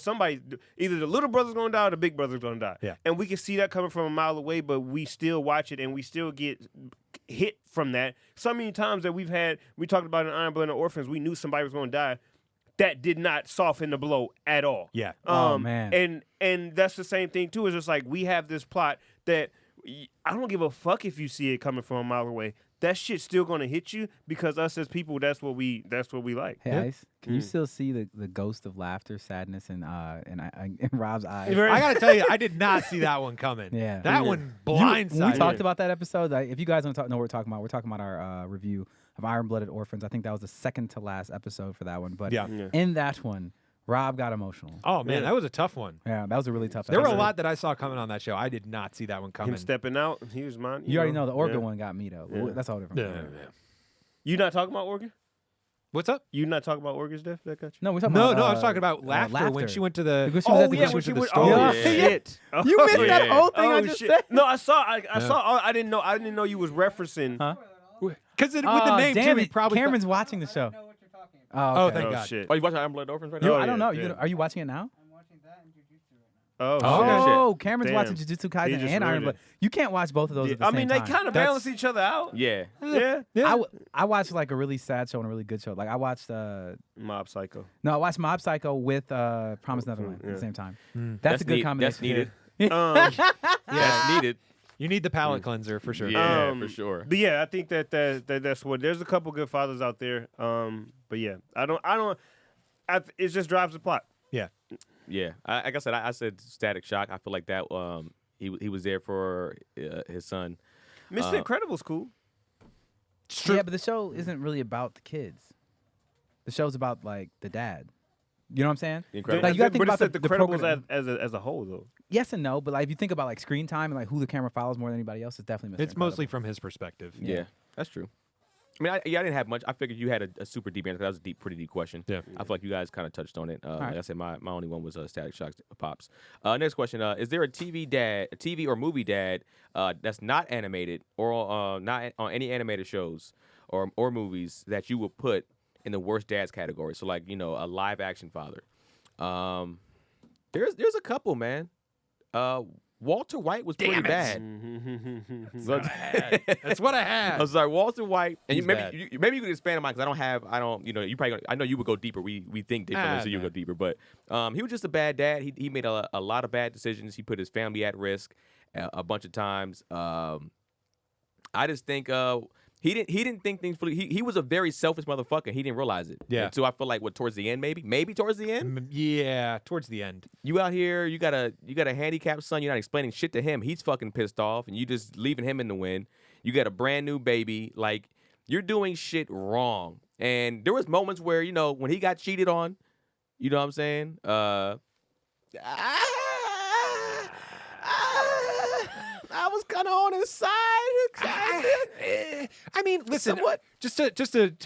either the little brother's gonna die or the big brother's gonna die. Yeah. And we can see that coming from a mile away, but we still watch it and we still get hit from that. So many times that we talked about in Iron Blood and Orphans, we knew somebody was gonna die. That did not soften the blow at all. Yeah. Oh, man. And that's the same thing too. It's just like we have this plot that I don't give a fuck if you see it coming from a mile away. That shit's still gonna hit you because us as people, that's what we like. Hey, Yeah. Ice, can you still see the ghost of laughter, sadness, in Rob's eyes? I gotta tell you, I did not see that one coming. Yeah. That one When blindsided. we talked about that episode. Like, if you guys don't know what we're talking about our review of Iron Blooded Orphans. I think that was the second to last episode for that one. But Yeah. in that one, Rob got emotional. Oh man, Yeah. that was a tough one. Yeah, that was a really tough There were a episode. lot that I saw coming on that show. I did not see that one coming. Him stepping out, he was mine. You already know the Orga yeah. one got me though. Yeah. That's all different. Yeah, yeah. You not talking about Organ? What's up? You not talking about Organ's death? That got you? No, we're talking No, about. no, I was talking about laughter, when she went to the. Because she was at the when grocery she went to the Oh, store. Yeah. shit! You missed that yeah. whole thing I Oh just shit! said. No, I saw. I saw. I didn't know. I didn't know you was referencing. Huh? Because with the name damn too, he it. probably. Cameron's watching the show. know what you're talking about. Oh, Oh, okay. thank Oh God. shit! Oh, you watching Iron Blood Orphans right You- now? Oh, I don't yeah, know. yeah. Are you watching it now? I'm watching that and Jujutsu right now. Oh, Oh, Cameron's Damn. watching Jujutsu He Kaisen just and Iron ruined Blood. it. You can't watch both of those at the I same mean, time. they kind of That's- balance each other out. Yeah. Yeah. Yeah. I watched like a really sad show and a really good show. Like I watched Mob Psycho. I watched Mob Psycho with Promised Neverland at yeah. the same time. Mm. That's a good combination. That's needed. Um, That's needed. You need the palate cleanser for sure. Yeah, Um, for sure. But yeah, I think that's what. There's a couple good fathers out there. But yeah, it just drives the plot. Yeah. Yeah, like I said, I said Static Shock. I feel like that he was there for his son. Mr. Incredible's cool. Yeah, but the show isn't really about the kids. The show's about like the dad. You know what I'm saying? The Incredibles. Like, you gotta think but about it's the the Credibles program. as a whole though. Yes and no, but like if you think about like screen time and like who the camera follows more than anybody else, it's definitely Mr. It's mostly Incredible. from his perspective. Yeah, that's true. I mean, I didn't have much. I figured you had a super deep answer. That was a pretty deep question. Yeah. I feel like you guys kind of touched on it. right. Like I said, my only one was Static Shock Pops. Next question: is there a TV or movie dad that's not animated or not on any animated shows or movies that you would put in the worst dads category? So like a live action father. There's a couple, man. Walter White was pretty bad. That's what I had. I'm sorry, Walter White, and He's bad. maybe you could expand on mine because you probably I know you would go deeper. We think differently, so you would go deeper. But he was just a bad dad. He made a lot of bad decisions. He put his family at risk a bunch of times. I just think he didn't think things fully. He was a very selfish motherfucker. He didn't realize it. Yeah. So I feel like towards the end, maybe towards the end. Yeah, towards the end. You out here, you got a handicapped son. You're not explaining shit to him. He's fucking pissed off, and you just leaving him in the wind. You got a brand new baby. Like you're doing shit wrong. And there was moments where when he got cheated on, you know what I'm saying? I was kind of on his side. I mean, listen. Somewhat. Just to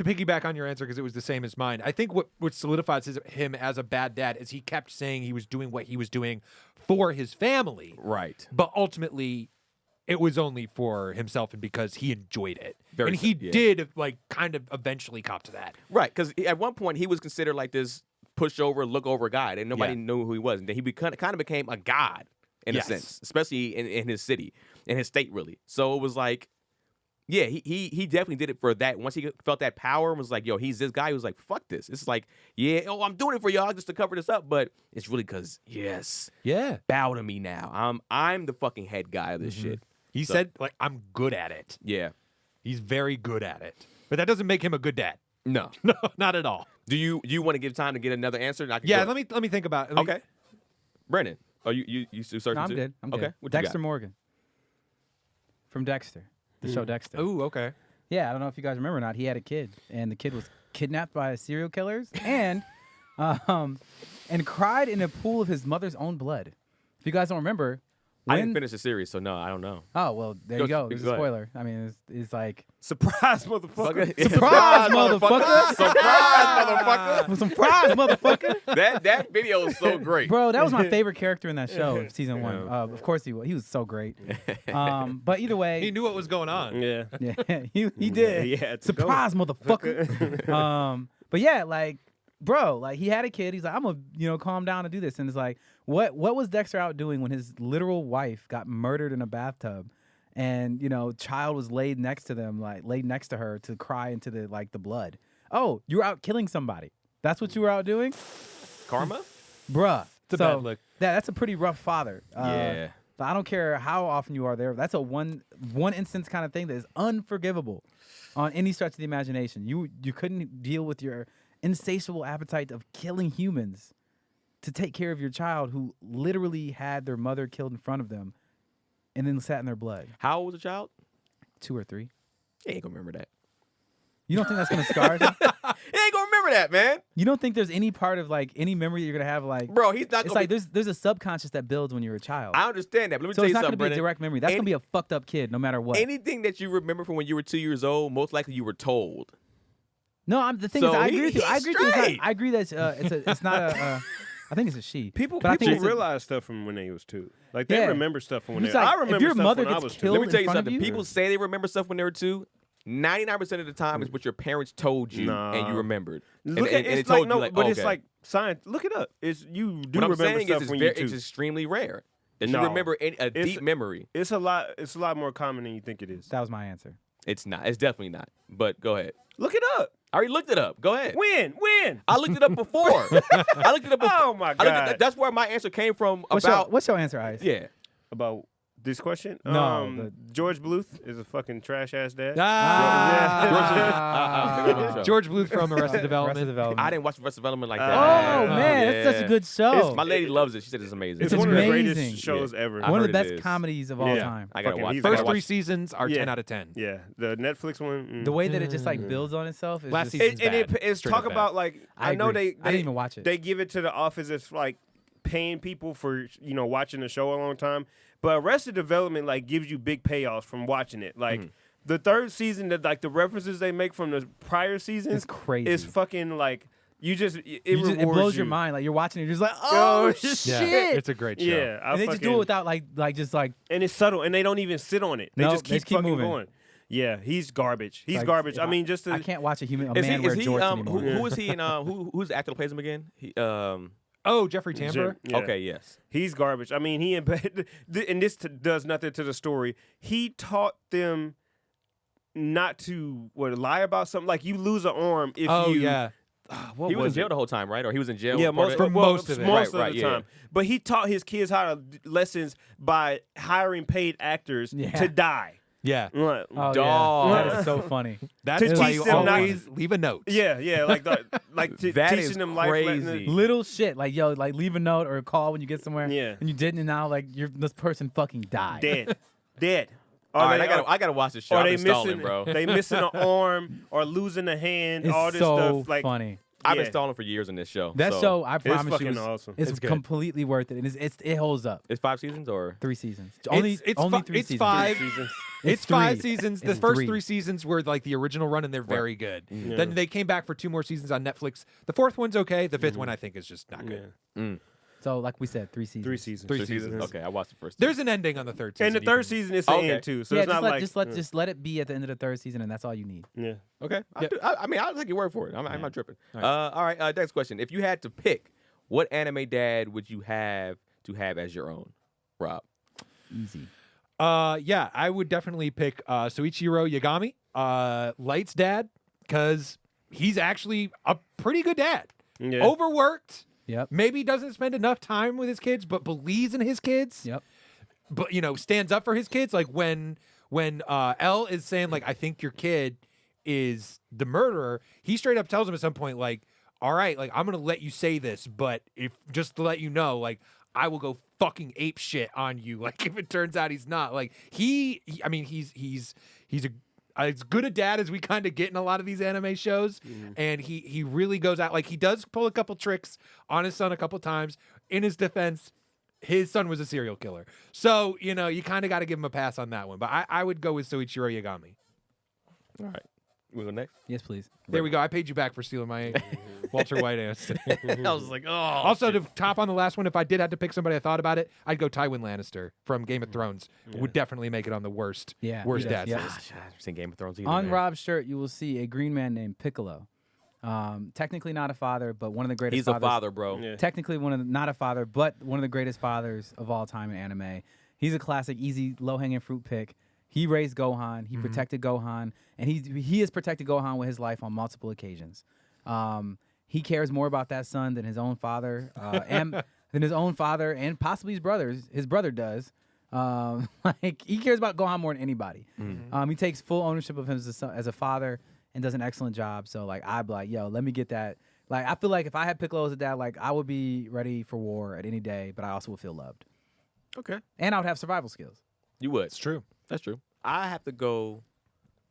piggyback on your answer because it was the same as mine. I think what solidifies him as a bad dad is he kept saying he was doing what he was doing for his family, Right. but ultimately it was only for himself and because he enjoyed it. Very and he yeah. did kind of eventually cop to that. Right, because at one point he was considered like this pushover, look over guy, and nobody Yeah. knew who he was. And then he kind of became a god in Yes. a sense, especially in his city, in his state, really. So it was like, yeah, he definitely did it for that. Once he felt that power and was like, yo, he's this guy who was like, fuck this. It's like, yeah, I'm doing it for y'all just to cover this up, but it's really because yes, Yeah. bow to me now. I'm the fucking head guy of this shit. He So- said I'm good at it. Yeah, He's very good at it. But that doesn't make him a good dad. no. No, not at all. Do you want to give time to get another answer? And I can Yeah, go- let me think about it. Okay, Brennan. Oh, you searching No, I'm too? good. I'm okay. good. What you Dexter got? Morgan from Dexter, the show Dexter. Ooh, okay. Yeah, I don't know if you guys remember or not. He had a kid, and the kid was kidnapped by serial killers and cried in a pool of his mother's own blood. If you guys don't remember, I didn't when- finish the series, so no, I don't know. Oh well, there Go- you go. go There's a ahead. spoiler. I mean, it's like Surprise, motherfucker. surprise, motherfucker. Surprise, motherfucker! Surprise, motherfucker. That video is so great. Bro, that was my favorite character in that show, season one. Of course he was. He was so great. But either way, He knew what was going on. Yeah. yeah, he did. he had to go. Surprise, motherfucker. But yeah, like, bro, like he had a kid. He's like, I'm gonna, calm down and do this. And it's like, what was Dexter out doing when his literal wife got murdered in a bathtub, and child was laid next to them, like laid next to her to cry into the blood. Oh, you were out killing somebody. That's what you were out doing, Karma? bruh. It's a So, bad look. That's a pretty rough father. Yeah. So I don't care how often you are there. That's a one instance kind of thing that is unforgivable on any stretch of the imagination. You couldn't deal with your insatiable appetite of killing humans to take care of your child who literally had their mother killed in front of them and then sat in their blood. How old was the child? 2 or 3. He ain't gonna remember that. You don't think that's gonna scar him? He ain't gonna remember that, man. You don't think there's any part of like any memory that you're gonna have like Bro, he's not it's gonna like there's a subconscious that builds when you're a child. I understand that, but let me So tell it's you not something, gonna be a Brennan. direct memory. That's gonna be a fucked up kid no matter what. Anything that you remember from when you were 2 years old, most likely you were told. No, the thing So is, I he- agree with you. I he's agree. With you. straight. I agree that it's not a. I think it's a she. People But I think it's a- realize stuff from when they was 2. Like they Yeah. remember stuff from when It's they. like, I if remember your stuff mother when I gets was 2. killed Let me in tell you front of something. you? People say they remember stuff when they were 2. 99% of the time is what your parents told you and you Nah. remembered. Look and at it it's told like you no, like, but oh, it's okay. like science. Look it up. It's you do What I'm remember saying stuff is when it's you're 2. extremely rare that No. you remember a It's- deep memory. It's a lot. It's a lot more common than you think it is. That was my answer. It's not. It's definitely not. But go ahead. Look it up. I already looked it up. Go ahead. When? I looked it up before. I looked it up before. Oh my I looked at, god. that's where my answer came from What's your answer, Ice? yeah. About this question? No, George Bluth is a fucking trash ass dad. George Bluth from Arrested Development. Arrested Development. I didn't watch Arrested Development like that. Oh man, that's such a good show. My lady loves it. She said it's amazing. It's It's one of the amazing. greatest shows Yeah. ever. I One of heard the it best is. comedies of all Yeah. time. I gotta Fucking watch. he's I gotta First watch- 3 seasons are Yeah. 10 out of 10. Yeah, the Netflix one. The way that it just like builds on itself is Last just, season- it's Straight talk up about like I know agree. they I didn't even watch it. They give it to the office as like paying people for watching the show a long time, but Arrested Development like gives you big payoffs from watching it. Like The third season, that like the references they make from the prior seasons, It's crazy. It's fucking like it It blows rewards your you. mind. Like you're watching it, you're just like, oh shit. Yeah, it's a great show. Yeah, And they just do it without like just like and it's subtle, and they don't even sit on it. They Nope, just they keep just keep fucking moving. going. Yeah, he's garbage. He's like, garbage. if I mean, just I can't watch a man Is wear he jorts anymore. who is he in who's the actor that plays him again? He Oh, Jeffrey Tambor. Yeah. Okay, yes. He's garbage. I mean, and this does nothing to the story. He taught them not to lie about something. Like you lose an arm if Oh you. yeah. What He was in jail it? the whole time, right? Or he was in jail. Yeah, part most of For it? most of it. Most Right, of the yeah. time. But he taught his kids how to lessons by hiring paid actors Yeah. to die. Yeah. Like, Oh Dog. yeah, that is so funny. That's To why teach you them not always leave a note. yeah, like That teaching is them life crazy. lessons. Little shit like yo, like leave a note or a call when you get somewhere. Yeah. And you didn't, and now like this person fucking died. Dead. All right, I gotta watch this show. Or I've they been stalling, missing, bro. they missing an arm or losing a hand. It's all this so stuff. Like funny. I've been yeah. stalling for years on this show. That so show, I It's promise fucking you, is, awesome. it's It's good. completely worth it, and it holds up. It's 5 seasons or 3 seasons. Only it's only fi- 3 it's seasons. 5. Seasons. It's three. 5 seasons. The It's first 3. 3 seasons were like the original run, and they're very good. Yeah. Then they came back for 2 more seasons on Netflix. The 4th one's okay. The 5th one I think is just not good. Yeah. So like we said, 3 seasons. 3 seasons. 3 seasons. Okay, I watched the first. There's an ending on the 3rd season. And the you third can- season is the Okay. end too. So Yeah, it's not like just let it be at the end of the 3rd season, and that's all you need. yeah. Okay. Yep. I mean, I'll take your word for it. I'm not tripping. All All right. Next question. If you had to pick, what anime dad would you have to have as your own, Rob? Easy. Yeah, I would definitely pick Soichiro Yagami, Light's dad, because he's actually a pretty good dad. Yeah. Overworked, Yep. maybe doesn't spend enough time with his kids, but believes in his kids. Yep. But stands up for his kids. Like when L is saying like, I think your kid is the murderer, he straight up tells him at some point like, all right, like I'm gonna let you say this, but if just to let you know, like I will go fucking ape shit on you. Like if it turns out he's not, like he's as good a dad as we kind of get in a lot of these anime shows, and he really goes out, like he does pull a couple tricks on his son a couple times. In his defense, his son was a serial killer, so you kind of got to give him a pass on that one. But I would go with Soichiro Yagami. All right. We go next. Yes, please. There we go. I paid you back for stealing my Walter White answer. I was like, oh. Also, to top on the last one, if I did have to pick somebody I thought about it, I'd go Tywin Lannister from Game of Thrones. Would definitely make it on the worst Yeah, worst he does, dads yeah. list. I haven't seen Game of Thrones either. On man. Rob's shirt, you will see a green man named Piccolo. Technically not a father, but one of the greatest. He's a fathers. father, bro. Yeah. Technically not a father, but one of the greatest fathers of all time in anime. He's a classic, easy, low-hanging fruit pick. He raised Gohan. He protected Gohan, and he has protected Gohan with his life on multiple occasions. He cares more about that son than his own father, and possibly his brothers. His brother does. Like he cares about Gohan more than anybody. He takes full ownership of him as a father and does an excellent job. So like I'd be like, yo, let me get that. Like I feel like if I had Piccolo as a dad, like I would be ready for war at any day, but I also would feel loved, Okay. and I would have survival skills. You would. It's true. That's true. I have to go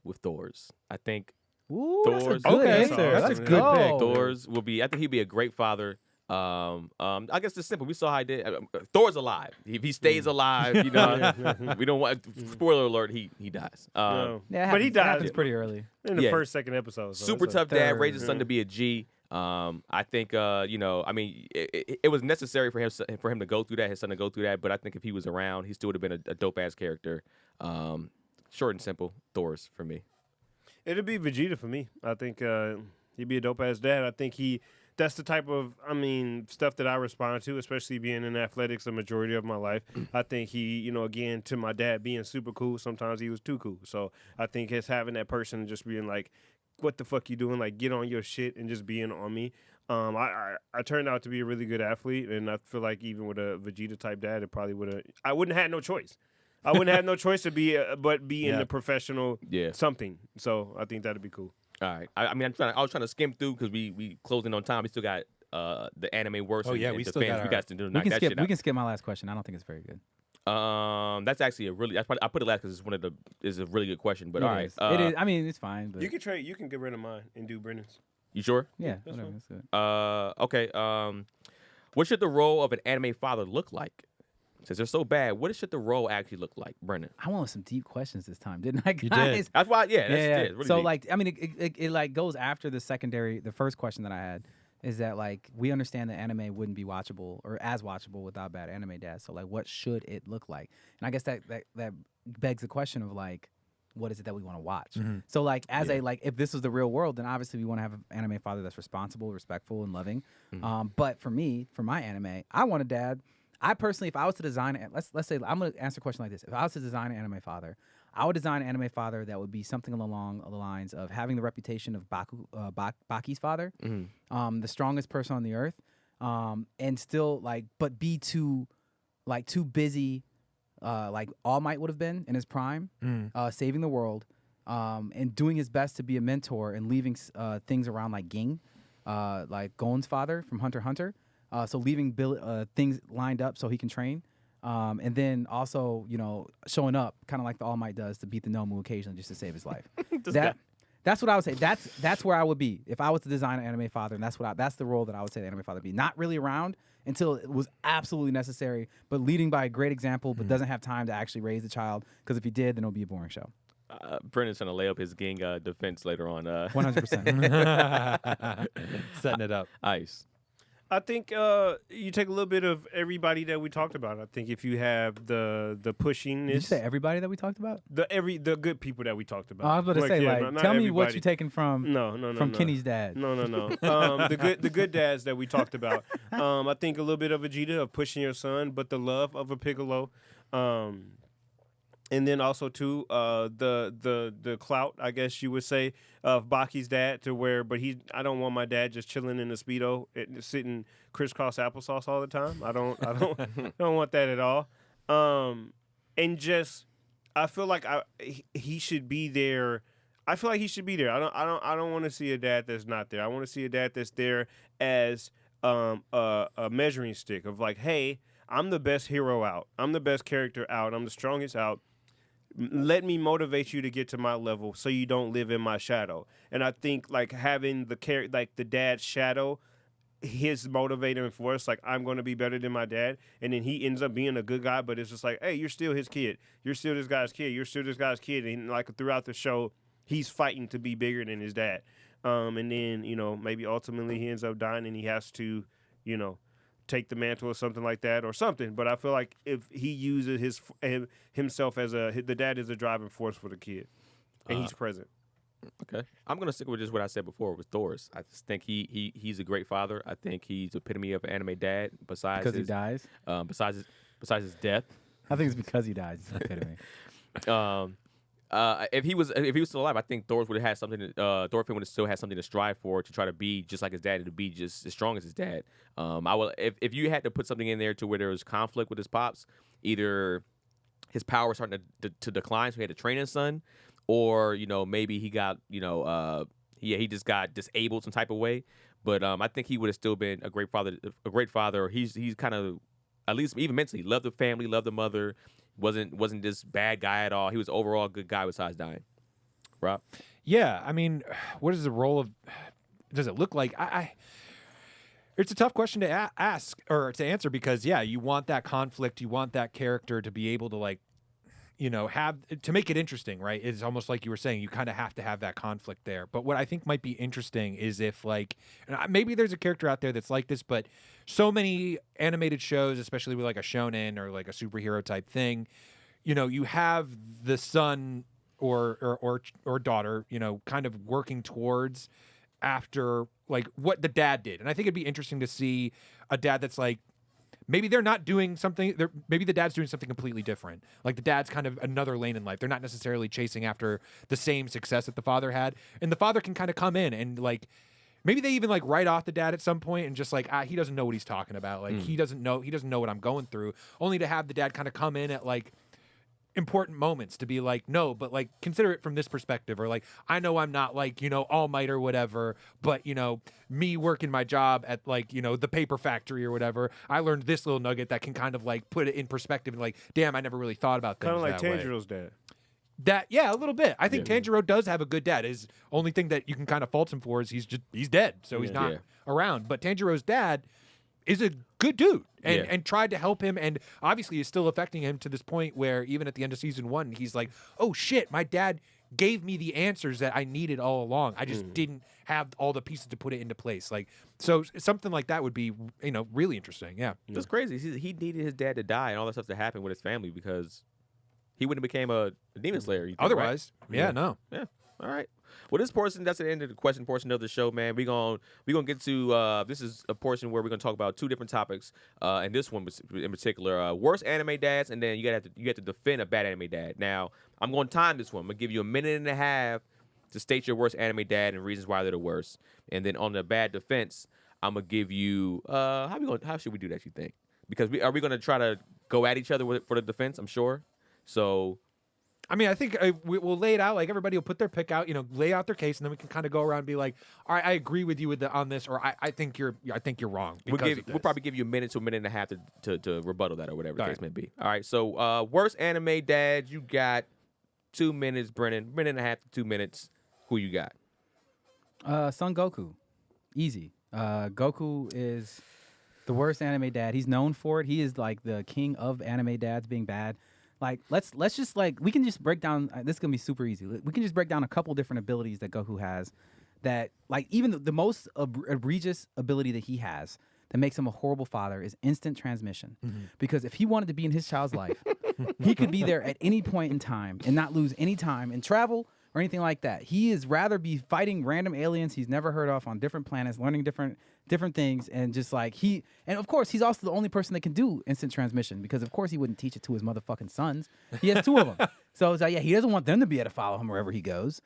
with Thor's. I think Ooh, that's a Thor's- good Okay, answer. that's a Let's good go. pick. Thor's will be. I think he'd be a great father. I guess it's simple. We saw how he did. Thor's alive. If he stays alive, we don't want. Spoiler alert: he dies. No. Yeah, But he It died happens pretty early. in the Yeah. first, second episode. So Super it's a- tough dad, third. raised his son to be a G. I think I mean, it was necessary for him to go through that, his son to go through that. But I think if he was around, he still would have been a dope ass character. Short and simple, Thor's for me. It'd be Vegeta for me. I think he'd be a dope ass dad. I think that's the type of stuff that I respond to, especially being in athletics the majority of my life. I think he, again, to my dad being super cool, sometimes he was too cool. So I think it's having that person just being like, what the fuck you doing? Like, get on your shit and just being on me. I turned out to be a really good athlete, and I feel like even with a Vegeta type dad, it probably would have. I wouldn't have had no choice. I wouldn't have no choice to be, but be in Yeah. the professional something. So I think that'd be cool. All right. I was trying to skim through because we closing on time. We still got the anime works. Oh, yeah, and we the still fans. got We got to do We knock can that skip. shit We out. can skip my last question. I don't think it's very good. That's actually I put it last because it's a really good question. But all right, It is. I mean, it's fine. But You can trade. You can get rid of mine and do Brennan's. you sure? yeah, That's whatever. fine. That's good. Okay. What should the role of an anime father look like? since they're so bad, what should the role actually look like, Brennan? I went with some deep questions this time, didn't I, guys? You did. That's why, yeah, that's yeah. it. Really So deep. like, I mean, it like goes after the first question that I had is that like we understand that anime wouldn't be watchable or as watchable without bad anime dads. So like, what should it look like? And I guess that begs the question of like, what is it that we want to watch? So like, as a like, if this was the real world, then obviously we want to have an anime father that's responsible, respectful, and loving. But for me, for my anime, I want a dad. I personally, if I was to design it, let's say I'm gonna answer a question like this: if I was to design an anime father, I would design an anime father that would be something along the lines of having the reputation of Baki's father, the strongest person on the earth, and still like, but be too busy, like All Might would have been in his prime, saving the world, and doing his best to be a mentor and leaving things around like Ging, like Gon's father from Hunter x Hunter. So leaving things lined up so he can train. And then also, you know, showing up kind of like the All Might does to beat the Nomu occasionally just to save his life. That's what I would say. That's where I would be if I was to design an anime father, and that's the role that I would say the anime father would be. Not really around until it was absolutely necessary, but leading by a great example, but doesn't have time to actually raise the child. Because if he did, then it'll be a boring show. Brennan's trying to lay up his Ging defense later on. 100%. Setting it up. Ice. I think you take a little bit of everybody that we talked about. I think if you have the pushiness, Did you say everybody that we talked about? the good people that we talked about. Oh, I was about to say, yeah, like, not tell me what everybody. you're taking from No. Kenny's dad. No. The good dads that we talked about. I think a little bit of Vegeta of pushing your son, but the love of a Piccolo. And then also too, the clout, I guess you would say, of Baki's dad to where, but I don't want my dad just chilling in the Speedo, sitting crisscross applesauce all the time. I don't don't want that at all. And just, I feel like he should be there. I feel like he should be there. I don't want to see a dad that's not there. I want to see a dad that's there as a measuring stick of like, hey, I'm the best hero out. I'm the best character out. I'm the strongest out. Let me motivate you to get to my level so you don't live in my shadow. And I think like having the dad's shadow, his motivating force, like I'm going to be better than my dad. And then he ends up being a good guy, but it's just like, hey, you're still his kid. You're still this guy's kid. You're still this guy's kid. And like throughout the show, he's fighting to be bigger than his dad. And then, you know, maybe ultimately he ends up dying and he has to, you know, take the mantle or something like that or something. But I feel like if he uses himself as the dad is a driving force for the kid and he's present. Okay. I'm going to stick with just what I said before with Thor's. I just think he's a great father. I think he's the epitome of an anime dad besides Because he dies? Besides his death. I think it's because he dies. It's okay to me. If he was still alive, I think Thor would have had something. Thorfinn would have still had something to strive for, to try to be just like his dad, to be just as strong as his dad. I will. If you had to put something in there to where there was conflict with his pops, either his power was starting to decline, so he had to train his son, or you know maybe he got he just got disabled some type of way. But I think he would have still been a great father. A great father. He's kind of, at least even mentally, loved the family, loved the mother. Wasn't this bad guy at all. He was overall a good guy besides dying. Rob? Yeah, I mean, what is the role of? Does it look like? It's a tough question to ask or to answer because you want that conflict, you want that character to be able to like, you know, have to make it interesting, right? It's almost like you were saying, you kind of have to have that conflict there. But what I think might be interesting is if like, and maybe there's a character out there that's like this, but so many animated shows, especially with like a shonen or like a superhero type thing, you know, you have the son or daughter, you know, kind of working towards after like what the dad did. And I think it'd be interesting to see a dad that's like, maybe they're not doing something. Maybe the dad's doing something completely different. Like the dad's kind of another lane in life. They're not necessarily chasing after the same success that the father had. And the father can kind of come in and like, maybe they even like write off the dad at some point and just like, he doesn't know what he's talking about. Like he doesn't know what I'm going through. Only to have the dad kind of come in at like important moments to be like, no, but like consider it from this perspective, or like, I know I'm not like, you know, All Might or whatever, but you know, me working my job at like, you know, the paper factory or whatever, I learned this little nugget that can kind of like put it in perspective and like, damn, I never really thought about things Kind of like that way. Tanjiro's dad. That, yeah, a little bit. I think Tanjiro does have a good dad. His only thing that you can kind of fault him for is he's dead, so he's not around. But Tanjiro's dad is a good dude and, Yeah. and tried to help him, and obviously is still affecting him to this point where even at the end of season 1, he's like, oh shit, my dad gave me the answers that I needed all along. I just didn't have all the pieces to put it into place. Like, so something like that would be, really interesting. Yeah. That's crazy. He needed his dad to die and all that stuff to happen with his family because he wouldn't have became a demon slayer. You think, right? Otherwise, no. Yeah. All right. Well, that's the end of the question portion of the show, man. We gonna get to this is a portion where we're gonna talk about 2 different topics. And this one in particular, worst anime dads, and then you have to defend a bad anime dad. Now, I'm gonna time this one. I'm gonna give you a minute and a half to state your worst anime dad and reasons why they're the worst. And then on the bad defense, I'm gonna give you how should we do that? You think? Because are we gonna try to go at each other for the defense? I'm sure. So. I mean, I think we'll lay it out. Like, everybody will put their pick out, lay out their case, and then we can kind of go around and be like, all right, I agree with you on this, or I think you're wrong. We'll We'll probably give you a minute to a minute and a half to rebuttal that or whatever the All case right. may be. All right. So worst anime dad, you got 2 minutes, Brennan. Minute and a half to 2 minutes. Who you got? Son Goku, easy. Goku is the worst anime dad. He's known for it. He is like the king of anime dads being bad. Like, let's just we can just break down. This is gonna be super easy. We can just break down a couple different abilities that Goku has. That, like, even the most egregious ability that he has that makes him a horrible father is instant transmission. Because if he wanted to be in his child's life, he could be there at any point in time and not lose any time in travel or anything like that. He is rather be fighting random aliens he's never heard of on different planets, learning different things, and just like and of course he's also the only person that can do instant transmission, because of course he wouldn't teach it to his motherfucking sons. He has 2 of them. So it's like, yeah, he doesn't want them to be able to follow him wherever he goes.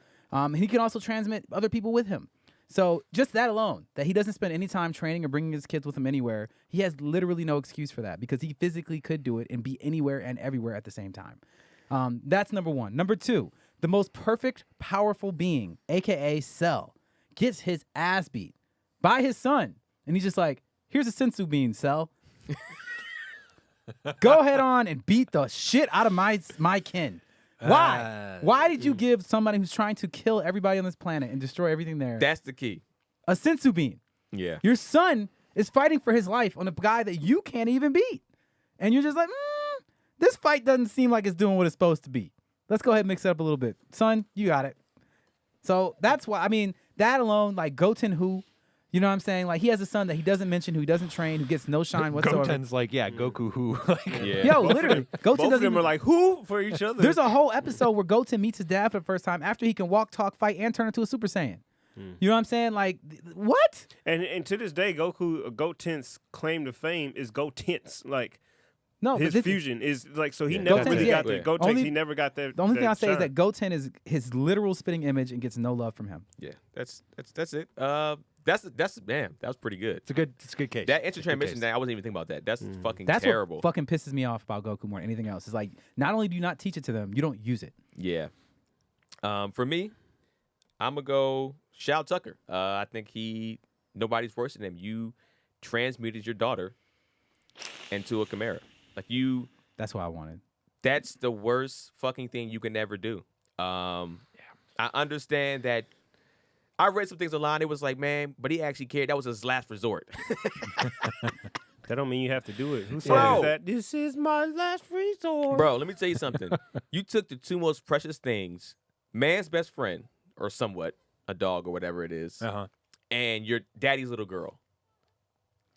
He can also transmit other people with him. So just that alone, that he doesn't spend any time training or bringing his kids with him anywhere, he has literally no excuse for that, because he physically could do it and be anywhere and everywhere at the same time. That's number 1. Number 2, the most perfect, powerful being, a.k.a. Cell, gets his ass beat by his son. And he's just like, here's a sensu bean, Cell. Go ahead on and beat the shit out of my kin. Why? Why did you give somebody who's trying to kill everybody on this planet and destroy everything there That's the key. a sensu bean? Yeah. Your son is fighting for his life on a guy that you can't even beat. And you're just like, this fight doesn't seem like it's doing what it's supposed to be. Let's go ahead and mix it up a little bit. Son, you got it. So that's why, I mean, that alone, like Goten, who, you know what I'm saying? Like, he has a son that he doesn't mention, who he doesn't train, who gets no shine whatsoever. Goten's like, Goku who? Like, Yeah. Yo, literally. Goten Both of doesn't them even, are like, who? For each other. there's a whole episode where Goten meets his dad for the first time after he can walk, talk, fight, and turn into a Super Saiyan. You know what I'm saying? Like, what? and to this day, Goten's claim to fame is Goten's. Like, No, his but this, fusion is like, so he Yeah, never Goten's- really yeah. got the Yeah. Gotenks. Only- He never got that. the only thing I'll say is shine. that Goten is his literal spitting image and gets no love from him. Yeah. That's it. That was pretty good. it's a good case. That It's a good intertransmission case. thing, I wasn't even thinking about that. That's fucking That's terrible. what fucking pisses me off about Goku more than anything else. It's like, not only do you not teach it to them, you don't use it. Yeah. For me, I'm gonna go Shao Tucker. I think nobody's worse than him. You transmuted your daughter into a chimera. Like, That's what I wanted. that's the worst fucking thing you can ever do. I understand that. I read some things online. It was like, man, but he actually cared. That was his last resort. That don't mean you have to do it. Who says Bro. that? This is my last resort. Bro, let me tell you something. You took the 2 most precious things, man's best friend, or somewhat, a dog or whatever it is, Uh-huh. and your daddy's little girl.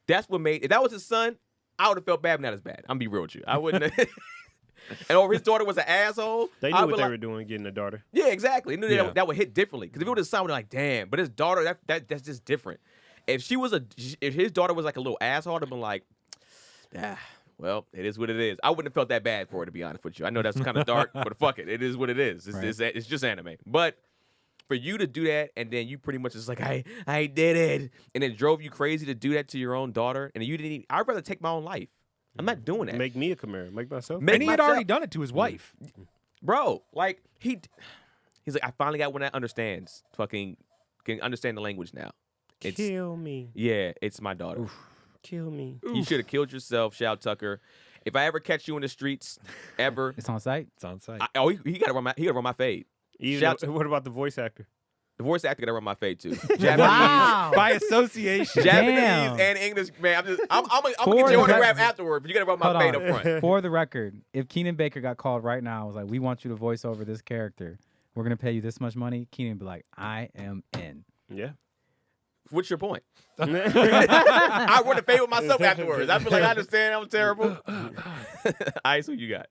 That's what made. If that was his son, I would have felt bad, but not as bad. I'm gonna be real with you. I wouldn't. And or his daughter was an asshole. They I knew would what they like- were doing, getting a daughter. Yeah, exactly. They knew Yeah. that would hit differently. Because if it would have sounded like, damn, but his daughter, that's just different. If his daughter was like a little asshole, I'd have been like, well, it is what it is. I wouldn't have felt that bad for her, to be honest with you. I know that's kind of dark, but fuck it. It is what it is. It's just anime. But for you to do that, and then you pretty much just like, I did it, and it drove you crazy to do that to your own daughter, and you didn't even, I'd rather take my own life. I'm not doing that. Make me a chimera. Make myself. Make And he had myself- already done it to his wife. Bro, like, he's like, I finally got one that understands, can understand the language now. Kill me. Yeah, it's my daughter. Kill me. You should have killed yourself, Shao Tucker. If I ever catch you in the streets, ever, It's on site. It's on site. he got to run my fade. Even Shout what about the voice actor? The voice actor gotta run my fade too. Japanese, Wow. By association. Japanese Damn. and English. Man, I'm gonna For get your the autograph record- afterward, but you gotta run my Hold fade on. up front. For the record, if Keenan Baker got called right now, I was like, we want you to voice over this character. We're going to pay you this much money. Keenan would be like, I am in. Yeah. What's your point? I run the fade with myself afterwards. I feel like I understand. I'm terrible. All right, so you got.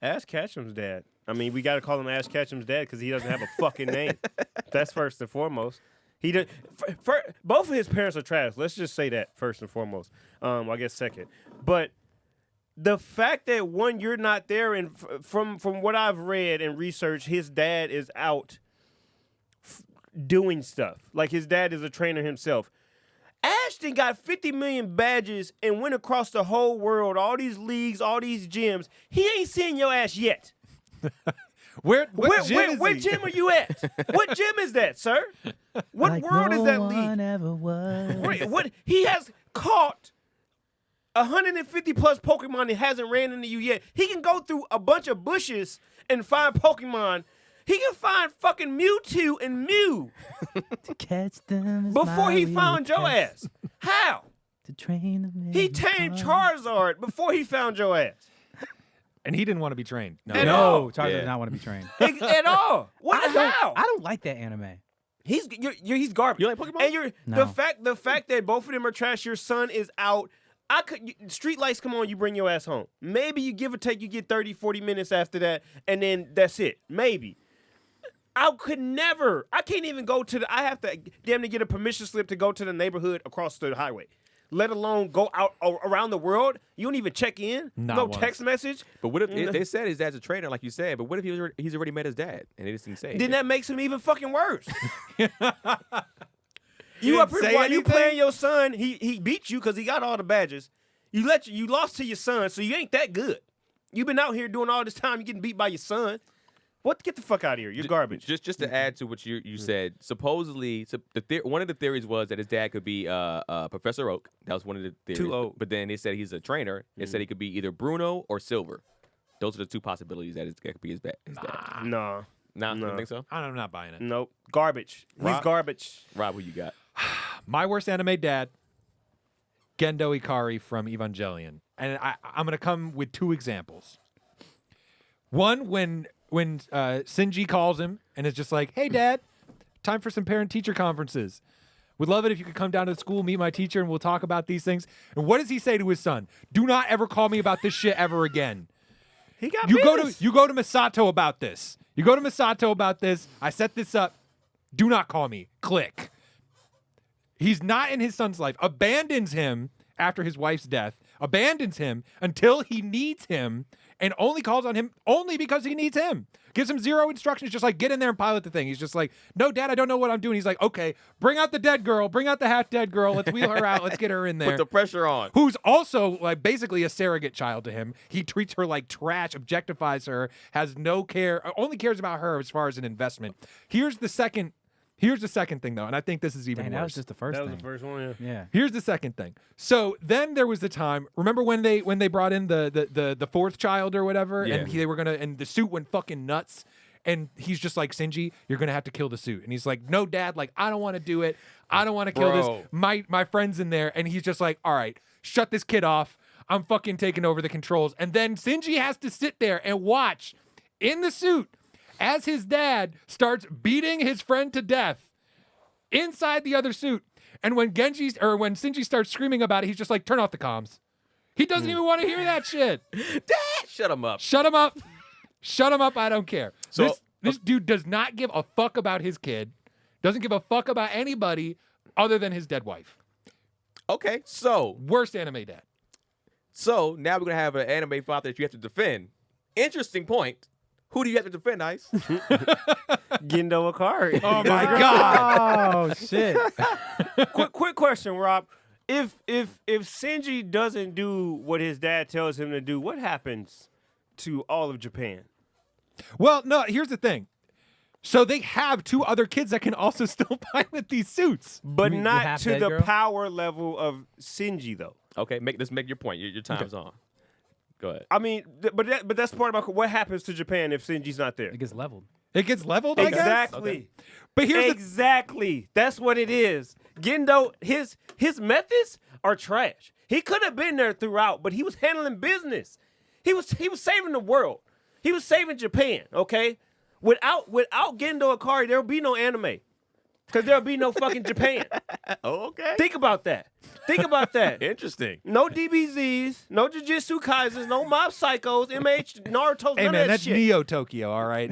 Ash Ketchum's dad. I mean, we got to call him Ash Ketchum's dad because he doesn't have a fucking name. That's first and foremost. He did. Both of his parents are trash. Let's just say that first and foremost. I guess second. But the fact that one, you're not there, and from what I've read and researched, his dad is out doing stuff. Like his dad is a trainer himself. Ashton got 50 million badges and went across the whole world, all these leagues, all these gyms. He ain't seen your ass yet. What Where gym gym are you at? What gym is that, sir? What Like world no is that one league? ever was. What he has caught 150 plus Pokemon that hasn't ran into you yet. He can go through a bunch of bushes and find Pokemon. He can find fucking Mewtwo and Mew To catch them is before my he found your request. ass. How? To train them He in tamed time. Charizard before he found your ass. And he didn't want to be trained. No. At all. No, Charizard Yeah. does not want to be trained. At all. What the hell? I don't like that anime. He's he's garbage. You like Pokemon? And you're No. the fact that both of them are trash. Your son is out. Street lights come on, you bring your ass home. Maybe you give or take, you get 30, 40 minutes after that, and then that's it. Maybe. I can't even go to I have to damn near get a permission slip to go to the neighborhood across the highway. Let alone go out around the world. You don't even check in. Not no once. text message. But what if they said his dad's a trainer, like you said? But what if he's already met his dad and they just didn't say? Then that makes him even fucking worse. You You up didn't here say while you anything? playing your son. He beat you because he got all the badges. You lost to your son, so you ain't that good. You've been out here doing all this time. You getting beat by your son. What? Get the fuck out of here. You're garbage. Just to add to what you said, supposedly, one of the theories was that his dad could be Professor Oak. That was one of the theories. Too old. But then they said he's a trainer. They said he could be either Bruno or Silver. Those are the two possibilities that it could be his dad. Nah. Nah, you No. don't think so? I'm not buying it. Nope. Garbage. He's Rob? garbage. Rob, who you got? My worst anime dad, Gendo Ikari from Evangelion. And I'm going to come with two examples. One, when Shinji calls him and is just like, hey, Dad, time for some parent-teacher conferences. Would love it if you could come down to the school, meet my teacher, and we'll talk about these things. And what does he say to his son? Do not ever call me about this shit ever again. He got You business. go to Misato about this. You go to Misato about this. I set this up. Do not call me. Click. He's not in his son's life. Abandons him after his wife's death. Abandons him until he needs him, and only calls on him only because he needs him. Gives him zero instructions, just like get in there and pilot the thing. He's just like, no, Dad, I don't know what I'm doing. He's like, okay, bring out the dead girl, bring out the half dead girl. Let's wheel her out. Let's get her in there. Put the pressure on. Who's also like basically a surrogate child to him. He treats her like trash, objectifies her, has no care, only cares about her as far as an investment. Here's the second thing though, and I think this is even Dang, worse. that was just the first That was thing. the first one. Yeah. Yeah. Here's the second thing. So then there was the time. Remember when they brought in the fourth child or whatever, Yeah. and they were gonna, and the suit went fucking nuts. And he's just like, Shinji, you're gonna have to kill the suit. And he's like, no, Dad, like I don't want to do it. I don't want to kill Bro. this. My friend's in there, and he's just like, all right, shut this kid off. I'm fucking taking over the controls. And then Shinji has to sit there and watch in the suit as his dad starts beating his friend to death inside the other suit. And when Shinji starts screaming about it, he's just like, turn off the comms. He doesn't even want to hear that shit. Dad, shut him up. Shut him up. Shut him up. I don't care. So- This dude does not give a fuck about his kid. Doesn't give a fuck about anybody other than his dead wife. Okay, so Worst anime dad. now we're gonna have an anime father that you have to defend. Interesting point. Who do you have to defend, Ice? Gendo Ikari. Oh my god. Oh shit. quick question, Rob. If Shinji doesn't do what his dad tells him to do, what happens to all of Japan? Well, no, here's the thing. So they have two other kids that can also still pilot these suits. But You mean the not half to dead the girl? power level of Shinji, though. Okay, let's make your point. Your time's on. Go ahead. I mean, but that's part about what happens to Japan if Shinji's not there. It gets leveled. It gets leveled, I guess? Exactly. But here's the Exactly. That's what it is. Gendo, his methods are trash. He could have been there throughout, but he was handling business. He was saving the world. He was saving Japan, okay? Without Gendo Ikari, there'll be no anime. Because there'll be no fucking Japan. Oh, okay. Think about that. Think about that. Interesting. No DBZs, no Jujutsu Kaisens, no Mob Psychos, MH, Naruto, Hey none man, of that that's shit. Neo Tokyo, all right?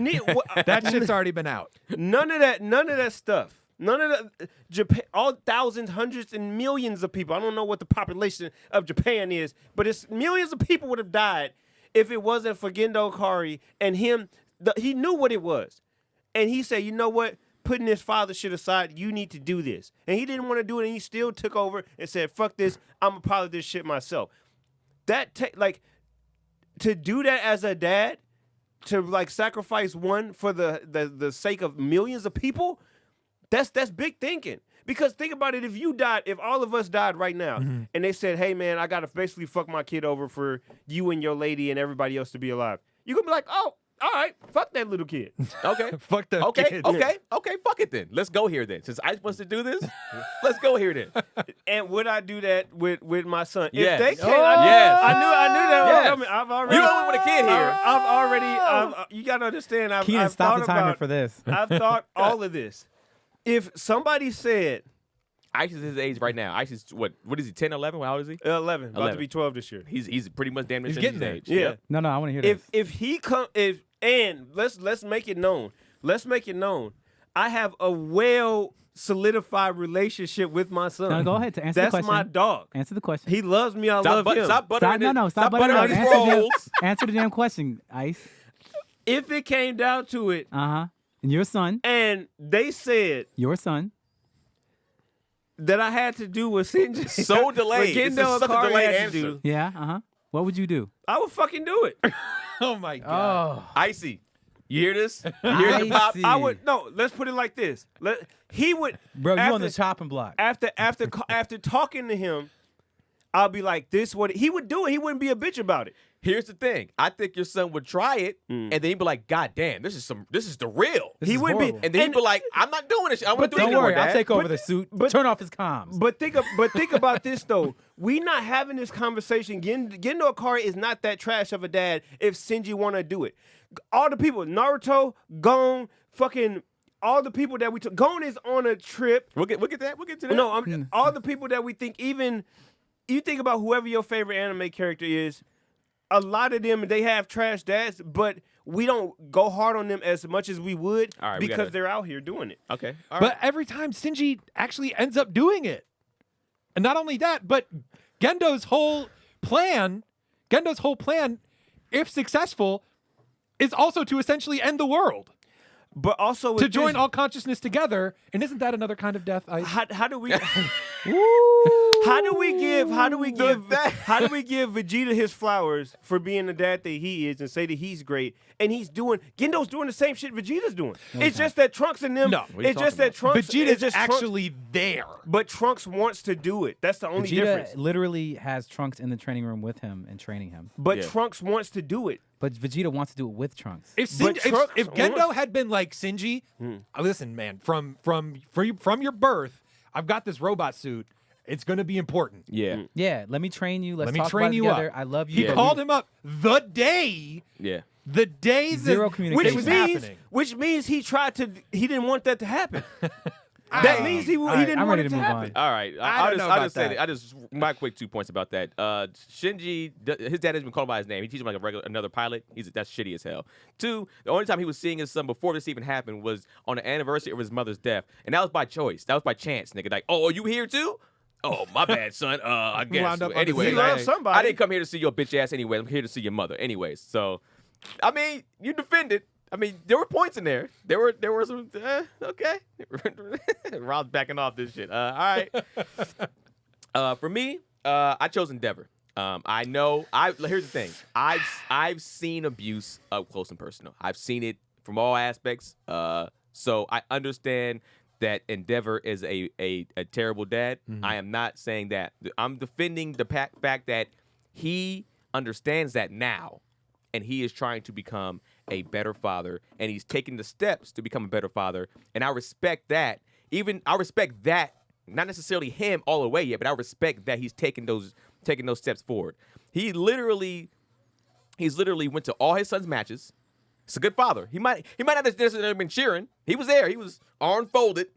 That shit's already been out. None of that stuff. None of the Japan, all thousands, hundreds, and millions of people. I don't know what the population of Japan is, but it's millions of people would have died if it wasn't for Gendo Ikari and him. He knew what it was, and he said, "You know what? Putting this father shit aside, you need to do this." And he didn't want to do it, and he still took over and said, "Fuck this! I'm a part of this shit myself." To do that as a dad, to like sacrifice one for the sake of millions of people. That's big thinking. Because think about it, if all of us died right now, and they said, "Hey man, I gotta basically fuck my kid over for you and your lady and everybody else to be alive," you're gonna be like, "Oh, all right, fuck that little kid." Okay. Fuck the Okay, kids. okay, fuck it then. Let's go here then. Since Ice wants to do this, let's go here then. And would I do that with my son? Yes. If they can't, Yes. I knew that Yes. was coming. I've already. You don't want a kid here. You gotta understand. Keenan, I've stop thought the timer about, for this. I've thought all of this. If somebody said Ice is his age right now. Ice is what is he? 10, 11? How old is he? 11, about to 11. be 12 this year. He's pretty much damn near He's Shinji's getting there. age. Yeah. No, I want to hear this. If he come and let's make it known. Let's make it known. I have a well solidified relationship with my son. No, go ahead to answer the That's question. my dog. Answer the question. He loves me. I Stop, love him. stop buttering it. Stop buttering buttering it. his Answer the, rolls. answer the damn question, Ice. If it came down to it, And your son, and they said that I had to do what Shinji So delayed. This is Gendo such a Ikari delayed had to answer. do, yeah, what would you do? I would fucking do it. Oh my god. Icy. You hear this? You hear the pop? Icy. I would no. Let's put it like this. He would, Bro, you after, on the chopping block. after talking to him. I'll be like, this what he would do it. He wouldn't be a bitch about it. Here's the thing. I think your son would try it, and then he'd be like, "God damn, this is the real." This He is would be, horrible. And then he'd be like, "I'm not doing this. I want to do it Don't anymore, worry, I'll Dad." take over the suit. Turn off his comms. But think about this though. We not having this conversation. Gendo Ikari is not that trash of a dad if Shinji want to do it. All the people, Naruto, Gon, fucking all the people that we took. Gon is on a trip. We'll get that. We'll get to that. No, all the people that we think, even you think about whoever your favorite anime character is, a lot of them, they have trash dads, but we don't go hard on them as much as we would All right, we because gotta- they're out here doing it. Okay. All But right. every time Shinji actually ends up doing it. And not only that, but Gendo's whole plan, if successful, is also to essentially end the world. But also with To join this, all consciousness together. And isn't that another kind of death? how do we give Vegeta his flowers for being the dad that he is and say that he's great and Gendo's doing the same shit Vegeta's doing. It's just that Trunks and them. No. What are you It's just talking that Trunks. Vegeta's it's just Trunks- actually there. but Trunks wants to do it. That's the only Vegeta difference. literally has Trunks in the training room with him and training him. But Yeah. Trunks wants to do it. But Vegeta wants to do it with Trunks. If, But Trunks if Gendo wants- had been like Shinji, listen, man, from your birth, I've got this robot suit. It's gonna be important. Yeah. Yeah, let me train you. Let's Let me talk train about it you together. up. I love He you. called him up the day Yeah. Zero that communication. it was Which means, happening. which means he didn't want that to happen. That means he right, didn't I'm want ready it to to move happen. All right. I don't know I'll about just say that. I just my quick 2 points about that. Shinji, his dad has been called by his name. He teaches him like another pilot. That's shitty as hell. 2, the only time he was seeing his son before this even happened was on the anniversary of his mother's death, and that was by choice. That was by chance, nigga. Like, oh, are you here too? Oh, my bad, son. I guess. Wound up on the Anyway, same He day. loves somebody. I didn't come here to see your bitch ass anyway. I'm here to see your mother. Anyways, so I mean, you defended. I mean, there were points in there. There were some okay. Rob's backing off this shit. All right. For me, I chose Endeavor. I know. Here's the thing. I've seen abuse up close and personal. I've seen it from all aspects. So I understand that Endeavor is a terrible dad. I am not saying that. I'm defending the fact that he understands that now, and he is trying to become a better father, and he's taking the steps to become a better father. And I respect that. I respect that, not necessarily him all the way yet, but I respect that he's taking those steps forward. He's literally went to all his son's matches. It's a good father. He might not necessarily have been cheering. He was there. He was arm folded.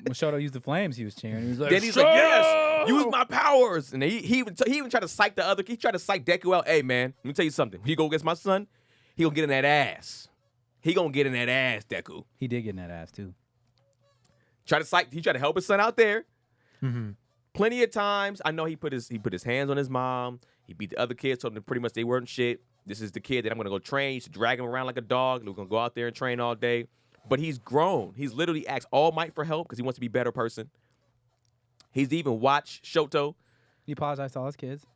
When Shoto used the flames, he was cheering. He was like, Then he's like, yes, use my powers. And he even tried to psych he tried to psych Deku out. Hey, man, let me tell you something. When you go against my son, he gonna get in that ass. He gonna get in that ass, Deku. He did get in that ass, too. He tried to help his son out there. Mm-hmm. Plenty of times, I know he put his hands on his mom. He beat the other kids, told them pretty much they weren't shit. This is the kid that I'm gonna go train. He used to drag him around like a dog. We're gonna go out there and train all day. But he's grown. He's literally asked All Might for help because he wants to be a better person. He's even watched Shoto. He apologized to all his kids.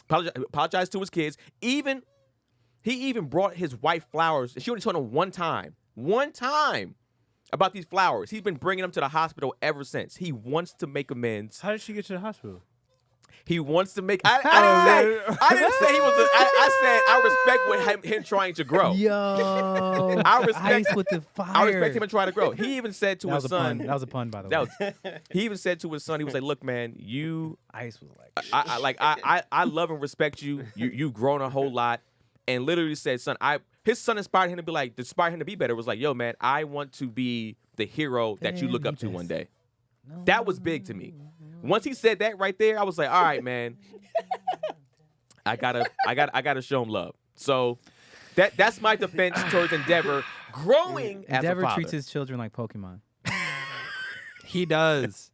Apologized to his kids. He even brought his wife flowers. She only told him one time about these flowers. He's been bringing them to the hospital ever since. He wants to make amends. How did she get to the hospital? He wants to make. I didn't say he was. I said I respect him trying to grow. Yo, I respect Ice with the fire. I respect him and trying to grow. He even said to his son. That was a pun, by the way. He even said to his son, he was like, "Look, man, Ice was like, I love and respect you. You've grown a whole lot." And literally said, "Son, his son inspired him to be better. Was like, yo, man, I want to be the hero that you look up to one day." That was big to me. Once he said that right there, I was like, all right, man, I gotta show him love. So that's my defense towards Endeavor growing as a Endeavor father. treats his children like Pokemon. He does.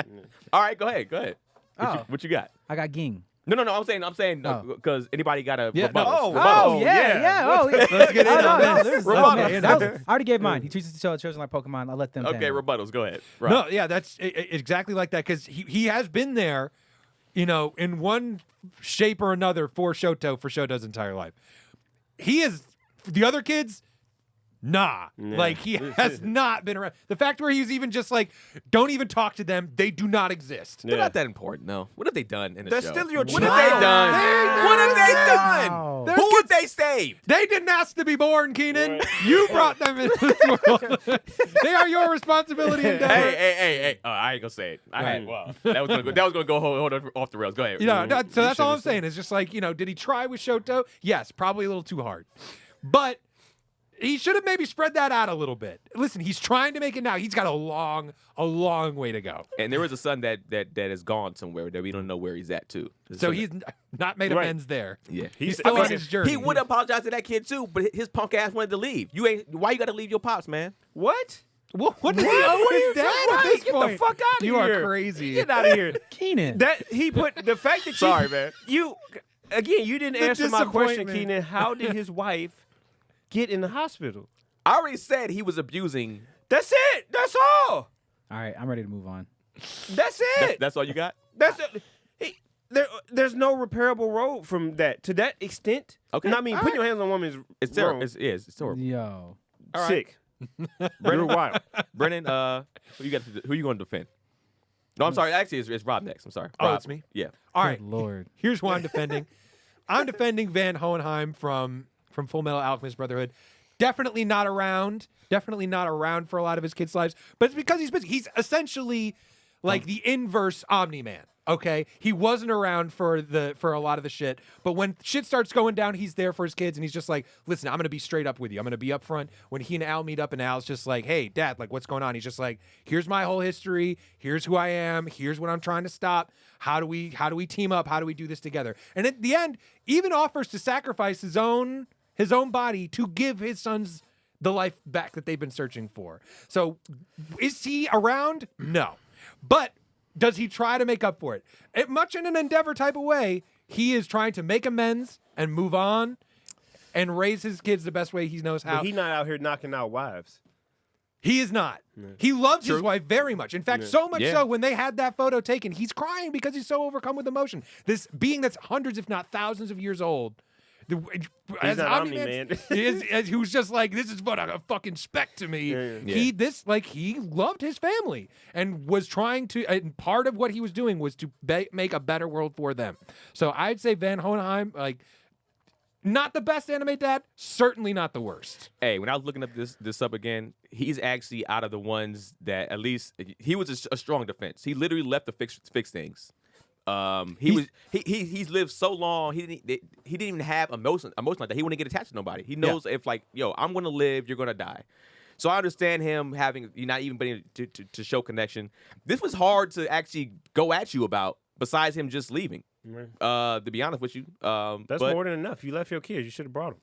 All right, go ahead. Oh. What you got? I got Ging. No. I'm saying Oh. because anybody got a Yeah, rebuttal. no. Oh, yeah. Oh, yeah. Let's get in Oh, on no, this. there's- Rebuttal. man, I already gave mine. He treats his children like Pokemon. I'll let them. Okay, handle it. rebuttals. Go ahead. Right. No, yeah, that's exactly like that because he has been there, in one shape or another for Shoto's entire life. He is the other kids. Nah, like he has not been around. The fact where he's even just like, don't even talk to them. They do not exist. They're not that important, no. What have they done in the That's show? still your What have they child. done? What have they Wow. done? Who have they saved? They didn't ask to be born, Keenan. You brought them into this world. They are your responsibility. Endeavor. Hey. Oh, I ain't gonna say it. Wow. That was gonna go hold off the rails. Go ahead. So that's all I'm saying. It's just like, did he try with Shoto? Yes, probably a little too hard. But he should have maybe spread that out a little bit. Listen, he's trying to make it now. He's got a long way to go. And there is a son that has gone somewhere that we don't know where he's at too. So he's not made Right. amends there. Yeah. He's still on his journey. He would apologize to that kid too, but his punk ass wanted to leave. Why you gotta leave your pops, man? What? What is What are you his dad talking at about? this Get point? the fuck out of You here. are crazy. Get out of here. Keenan. That he put the fact that Sorry, man. You didn't The answer my question, disappointment. Keenan. How did his wife get in the hospital? I already said he was abusing. That's it. That's all. All right, I'm ready to move on. That's it. That's all you got? That's it. There's no repairable road from that to that extent. Okay. And I mean, All putting right. your hands on a woman is It's wrong. terrible. It's terrible. Yo. All right. Sick. You're wild. Brennan, who you going to defend? No, I'm sorry. Actually, it's Rob next. I'm sorry. Oh, Rob. it's me? Yeah. All right. Good Lord. Here's who I'm defending. I'm defending Van Hohenheim from Full Metal Alchemist Brotherhood. Definitely not around for a lot of his kids' lives, but it's because he's busy. He's essentially like the inverse Omni-Man. Okay, he wasn't around for a lot of the shit, but when shit starts going down, he's there for his kids, and he's just like, listen, I'm gonna be straight up with you. I'm gonna be up front. When he and Al meet up, and Al's just like, hey, Dad, like, what's going on? He's just like, here's my whole history. Here's who I am. Here's what I'm trying to stop. How do we team up? How do we do this together? And at the end, even offers to sacrifice his own body to give his sons the life back that they've been searching for. So, is he around? No, but does he try to make up for it? Much in an Endeavor type of way, he is trying to make amends and move on and raise his kids the best way he knows how. But he's not out here knocking out wives. He is not. He loves his wife very much. In fact, so much so when they had that photo taken, he's crying because he's so overcome with emotion. This being that's hundreds, if not thousands of years old, He's not Omni-Man. who's just like, this is what a fucking spec to me. Yeah. He loved his family and was trying to, and part of what he was doing was to make a better world for them. So I'd say Van Hohenheim, like, Not the best anime dad, certainly not the worst. Hey, when I was looking up this up again, he's actually out of the ones that at least he was a strong defense. He literally left to fix things. He's lived so long. He didn't even have emotion like that. He wouldn't get attached to nobody. He knows if like, yo, I'm gonna live, you're gonna die. So I understand him having not even being to show connection. This was hard to actually go at you about. Besides him just leaving. To be honest with you, that's more than enough. You left your kids. You should have brought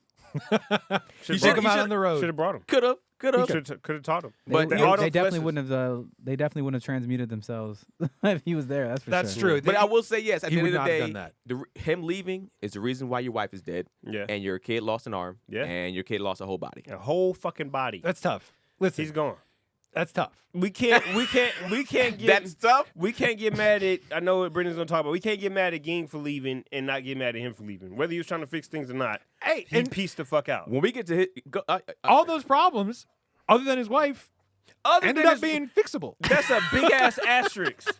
them. You took him out on the road. Should have brought them. Could have. Could have taught them. But They they definitely wouldn't have. They definitely wouldn't have transmuted themselves if he was there. That's true. sure. But I will say yes. At He the end would of the not have day, done that. him leaving is the reason why your wife is dead. Yeah. And your kid lost an arm. Yeah. And your kid lost a whole body. A whole fucking body. That's tough. Listen, He's gone. that's tough. We can't get That's tough. We can't get mad at. I know what Brendan's gonna talk about. We can't get mad at Ging for leaving and not get mad at him for leaving. Whether he was trying to fix things or not, Hey, he and pieced the fuck out. When we get to hit, all those problems, other than his wife, Other ended than up being fixable. that's a big ass asterisk.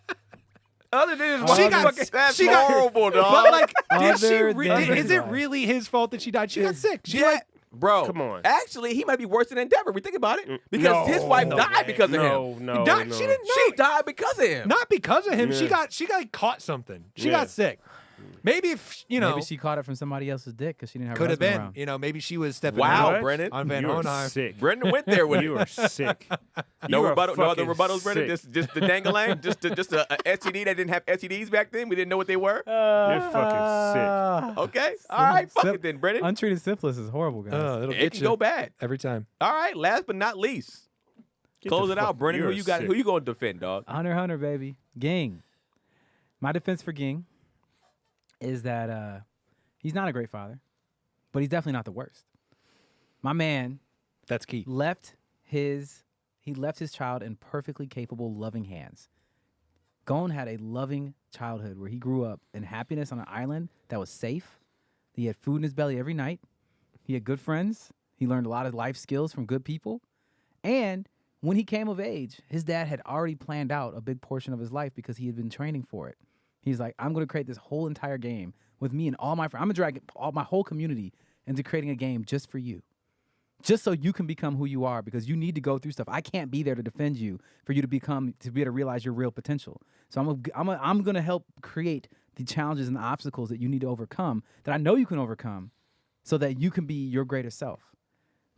Other than his She wife, got- that's she got- horrible, dog. But like, did she? Other than Is his it wife. really his fault that she died? She got sick. She yeah. Bro, Come on. Actually, he might be worse than Endeavor. We think about it because his wife died because of him. No, died, she didn't. She died because of him. Not because of him. She Yeah. got caught something. She Yeah. got sick. Maybe if Maybe she caught it from somebody else's dick because she didn't have. could her have husband been. around. Maybe she was stepping Wow, out Brennan. on Van You are Honheim. sick. Brendan went there with You it. are sick. No You are rebuttal, no other fucking rebuttals, Brendan. sick. Just the dangalang, just a STD that didn't have STDs back then. We didn't know what they were. You're fucking Okay, all right, fuck it then, Brendan. Untreated syphilis is horrible, guys. It'll It get can you go bad. every time. All right, last but not least, Get close the it out, fuck- Brendan. Who you're you got? sick. Who you going to defend, dog? Hunter, baby. Ging. My defense for Ging is that he's not a great father, but he's definitely not the worst. My man That's key. left his child in perfectly capable, loving hands. Gon had a loving childhood where he grew up in happiness on an island that was safe. He had food in his belly every night. He had good friends. He learned a lot of life skills from good people. And when he came of age, his dad had already planned out a big portion of his life because he had been training for it. He's like, I'm going to create this whole entire game with me and all my friends. I'm going to drag all my whole community into creating a game just for you. Just so you can become who you are, because you need to go through stuff. I can't be there to defend you for you to be able to realize your real potential. So I'm going to help create the challenges and the obstacles that you need to overcome, that I know you can overcome, so that you can be your greater self.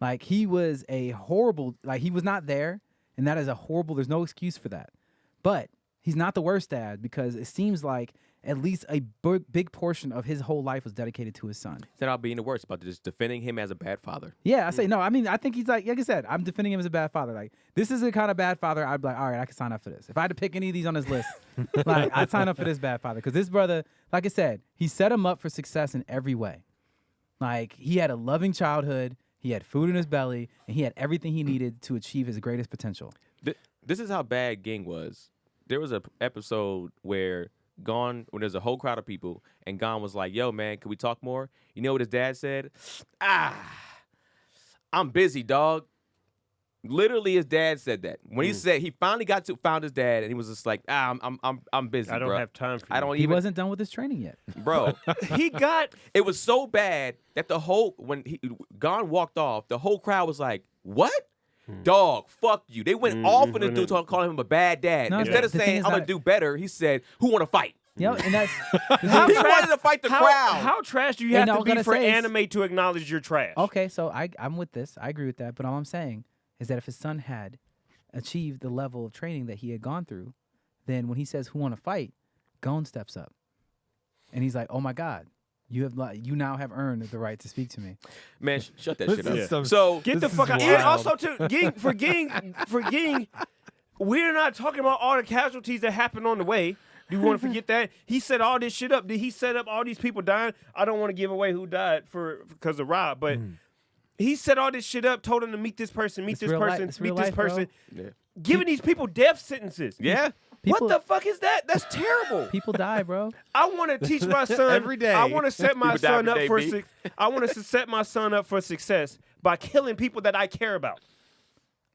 Like, he was a horrible, like, he was not there, and that is a horrible, there's no excuse for that. But he's not the worst dad, because it seems like at least a big portion of his whole life was dedicated to his son. It's not about being the worst, but just defending him as a bad father. Yeah, I say no. I mean, I think he's like I said, I'm defending him as a bad father. Like, this is the kind of bad father I'd be like, all right, I can sign up for this. If I had to pick any of these on his list, like, I'd sign up for this bad father, because this brother, like I said, he set him up for success in every way. Like, he had a loving childhood, he had food in his belly, and he had everything he needed to achieve his greatest potential. This is how bad Ging was. There was an episode where when there's a whole crowd of people, and Gon was like, yo, man, can we talk more? You know what his dad said? I'm busy, dog. Literally, his dad said that. When he said, he finally found his dad, and he was just like, I'm busy, I don't bro. have time for you. I don't He even, wasn't done with his training yet. bro. He got It was so bad that when Gon walked off, the whole crowd was like, what? Dog, fuck you. They went off on this dude calling him a bad dad. No, Instead of the thing saying, is I'm going that- to do better, he said, who want to fight? You know, and that's He wanted to fight the crowd. How trash do you And have all to I be gotta for say is- anime to acknowledge your trash? okay. So I'm with this. I agree with that. But all I'm saying is that if his son had achieved the level of training that he had gone through, then when he says who want to fight, Gon steps up, and he's like, "Oh my God, you now have earned the right to speak to me." Man, shut that shit is up. some- So, Get the This fuck is out. And wild. also, too, Ging, we're not talking about all the casualties that happened on the way. Do you want to forget that? He set all this shit up. Did he set up all these people dying? I don't want to give away who died because of Rob, but he set all this shit up, told him to meet this person, It's meet this real life- person, it's meet real this life, bro. person, yeah. giving these people death sentences. Yeah. People- What the fuck is that? That's terrible. People die, bro. I want to teach my son Every day. I want to set my People die son every up day, for B. I want to set my son up for success by killing people that I care about.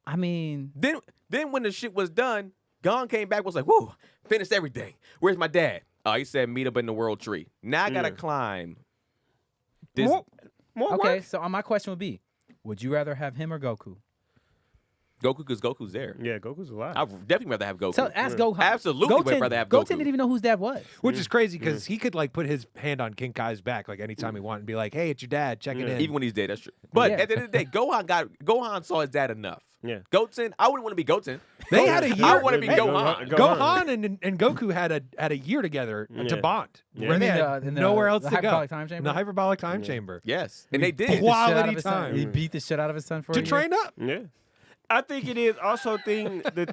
I mean, Then when the shit was done, Gon came back, was like, whoo, finished everything. Where's my dad? Oh, he said meet up in the world tree. Now I got to Yeah. climb this More- More Okay, work. so my question would be, would you rather have him or Goku? Goku, because Goku's there. Yeah, Goku's alive. I'd definitely rather have Goku. So ask Gohan. Absolutely would Goten, rather have Goten Goku. didn't even know whose dad was. Which is crazy because he could like put his hand on King Kai's back like anytime he wanted and be like, "Hey, it's your dad. Check it in." Even when he's dead, that's true. But Yeah. at the end of the day, Gohan saw his dad enough. Yeah. Goten, I wouldn't want to be Goten. They had a year. I want to be Hey, Gohan. Gohan and Goku had a year together to Yeah. bond. Yeah. Where they You mean had in nowhere else the to go. hyperbolic time chamber? In the hyperbolic time chamber. Yes, and they Beat the did. shit out of Quality his son. time. He beat the shit out of his son for To a year. train up. Yeah. I think it is also the thing about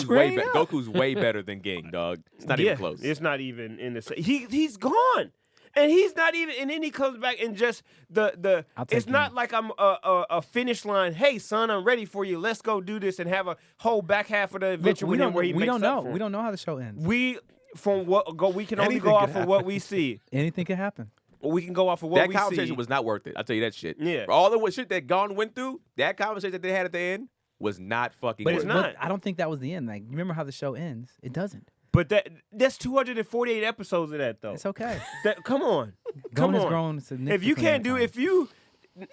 Goku's way better than Ging, dog. It's not even close. It's not even in the same. He's gone. And he's not even, and then he comes back and just the. I'll take It's not him. like I'm a finish line. Hey son, I'm ready for you. Let's go do this and have a whole back half of the Look, adventure with him where he we makes don't up know. for him. We don't know how the show ends. We we can only Anything go could off of what we see. Anything can happen. We can go off of what That we conversation see. was not worth it. I'll tell you that shit. Yeah. For all the shit that Gon went through, that conversation that they had at the end was not fucking But worth it's it. not. I don't think that was the end. Like, you remember how the show ends? It doesn't. But that's 248 episodes of that though. It's okay. Come on. Gon Come has on. grown If significantly. you can't in do, time. if you,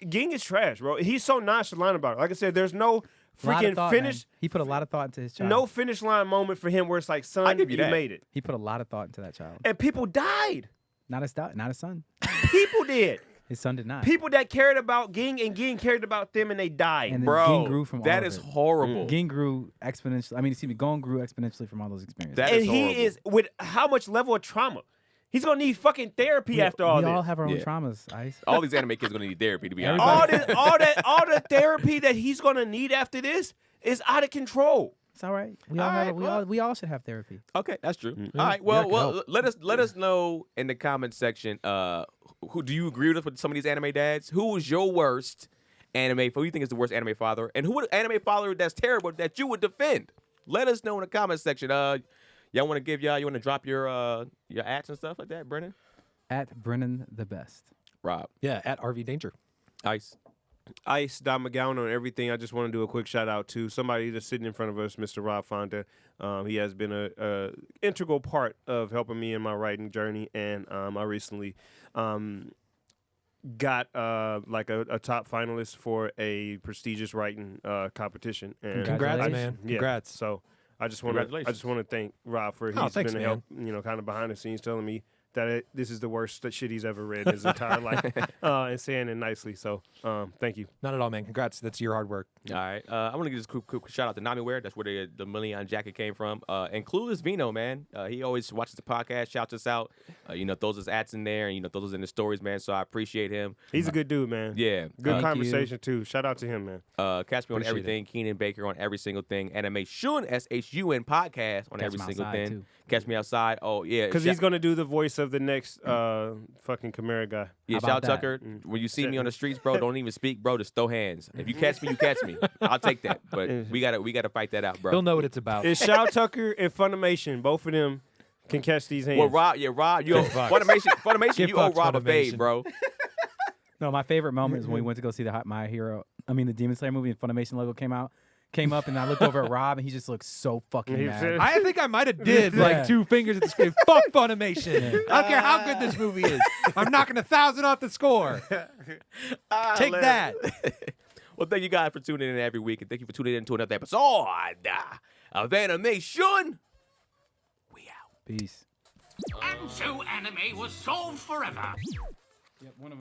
Ging is trash, bro. He's so nonchalant about it. Like I said, there's no A lot of freaking thought, finish, man. He put a lot of thought into his child. no finish line moment for him where it's like, son, I give you that. made it. He put a lot of thought into that child. And people died. Not his son. People did. His son did not. People that cared about Ging and Ging cared about them and they died. And then Bro, Ging grew from that all is of it. horrible. Ging grew exponentially. I mean, excuse me, Gon grew exponentially from all those experiences. That and is he horrible. is with how much level of trauma? He's gonna need fucking therapy after all we this. all have our own Yeah. traumas, Ice. All these anime kids are gonna need therapy to be honest. all the therapy that he's gonna need after this is out of control. It's all right. We all, All have, right, we all should have therapy. Okay, that's true. Mm. All right, Yeah, well, it could let us know in the comment section. Who do you agree with some of these anime dads? Who was your worst anime? Who you think is the worst anime father? And who anime father that's terrible that you would defend? Let us know in the comment section. Y'all want to you want to drop your ads and stuff like that, Brennan? At Brennan the best. Rob, Yeah, at RV Danger. Ice. Ice, Don McGowan on everything. I just want to do a quick shout out to somebody that's sitting in front of us, Mr. Rob Fonda. He has been a integral part of helping me in my writing journey, and I recently got like a top finalist for a prestigious writing competition. And Congrats, Congratulations. man. Yeah, Congrats. So I just want to thank Rob for Oh, he's thanks, been man. to help, kind of behind the scenes, telling me that this is the worst shit he's ever read in his entire life, and saying it nicely. So thank you. Not at all, man. Congrats. That's your hard work. All right. I want to give this quick shout out to Namiware. That's where the Million jacket came from. And Clueless Vino, man. He always watches the podcast, shouts us out. Throws his ads in there, and throws us in the stories, man. So I appreciate him. He's a good dude, man. Yeah. Good Thank conversation too. Shout out to him, man. Catch me on Appreciate everything. Keenan Baker on every single thing. Animeshun, SHUN podcast on Catch every me single outside, thing. too. Catch me outside. Oh yeah, Because he's gonna do the voice of the next fucking Chimera guy. Yeah, How shout about Tucker. that? When you see me on the streets, bro, don't even speak, bro. Just throw hands. If you catch me, you catch me. I'll take that. But we gotta fight that out, bro. He'll know what it's about. It's Shao Tucker and Funimation. Both of them can catch these hands. Well, Rob, you owe Get fucked. Funimation, Get you owe fucked, Rob a Funimation. fade, bro. No, my favorite moment is when we went to go see the the Demon Slayer movie, and Funimation logo came up, and I looked over at Rob, and he just looked so fucking He mad. said- I think I might have did Yeah. like 2 fingers at the screen. Fuck Funimation. I don't care how good this movie is. I'm knocking 1,000 off the score. Take that. Well, thank you guys for tuning in every week, and thank you for tuning in to another episode of Animation. We out. Peace. And so anime was solved forever.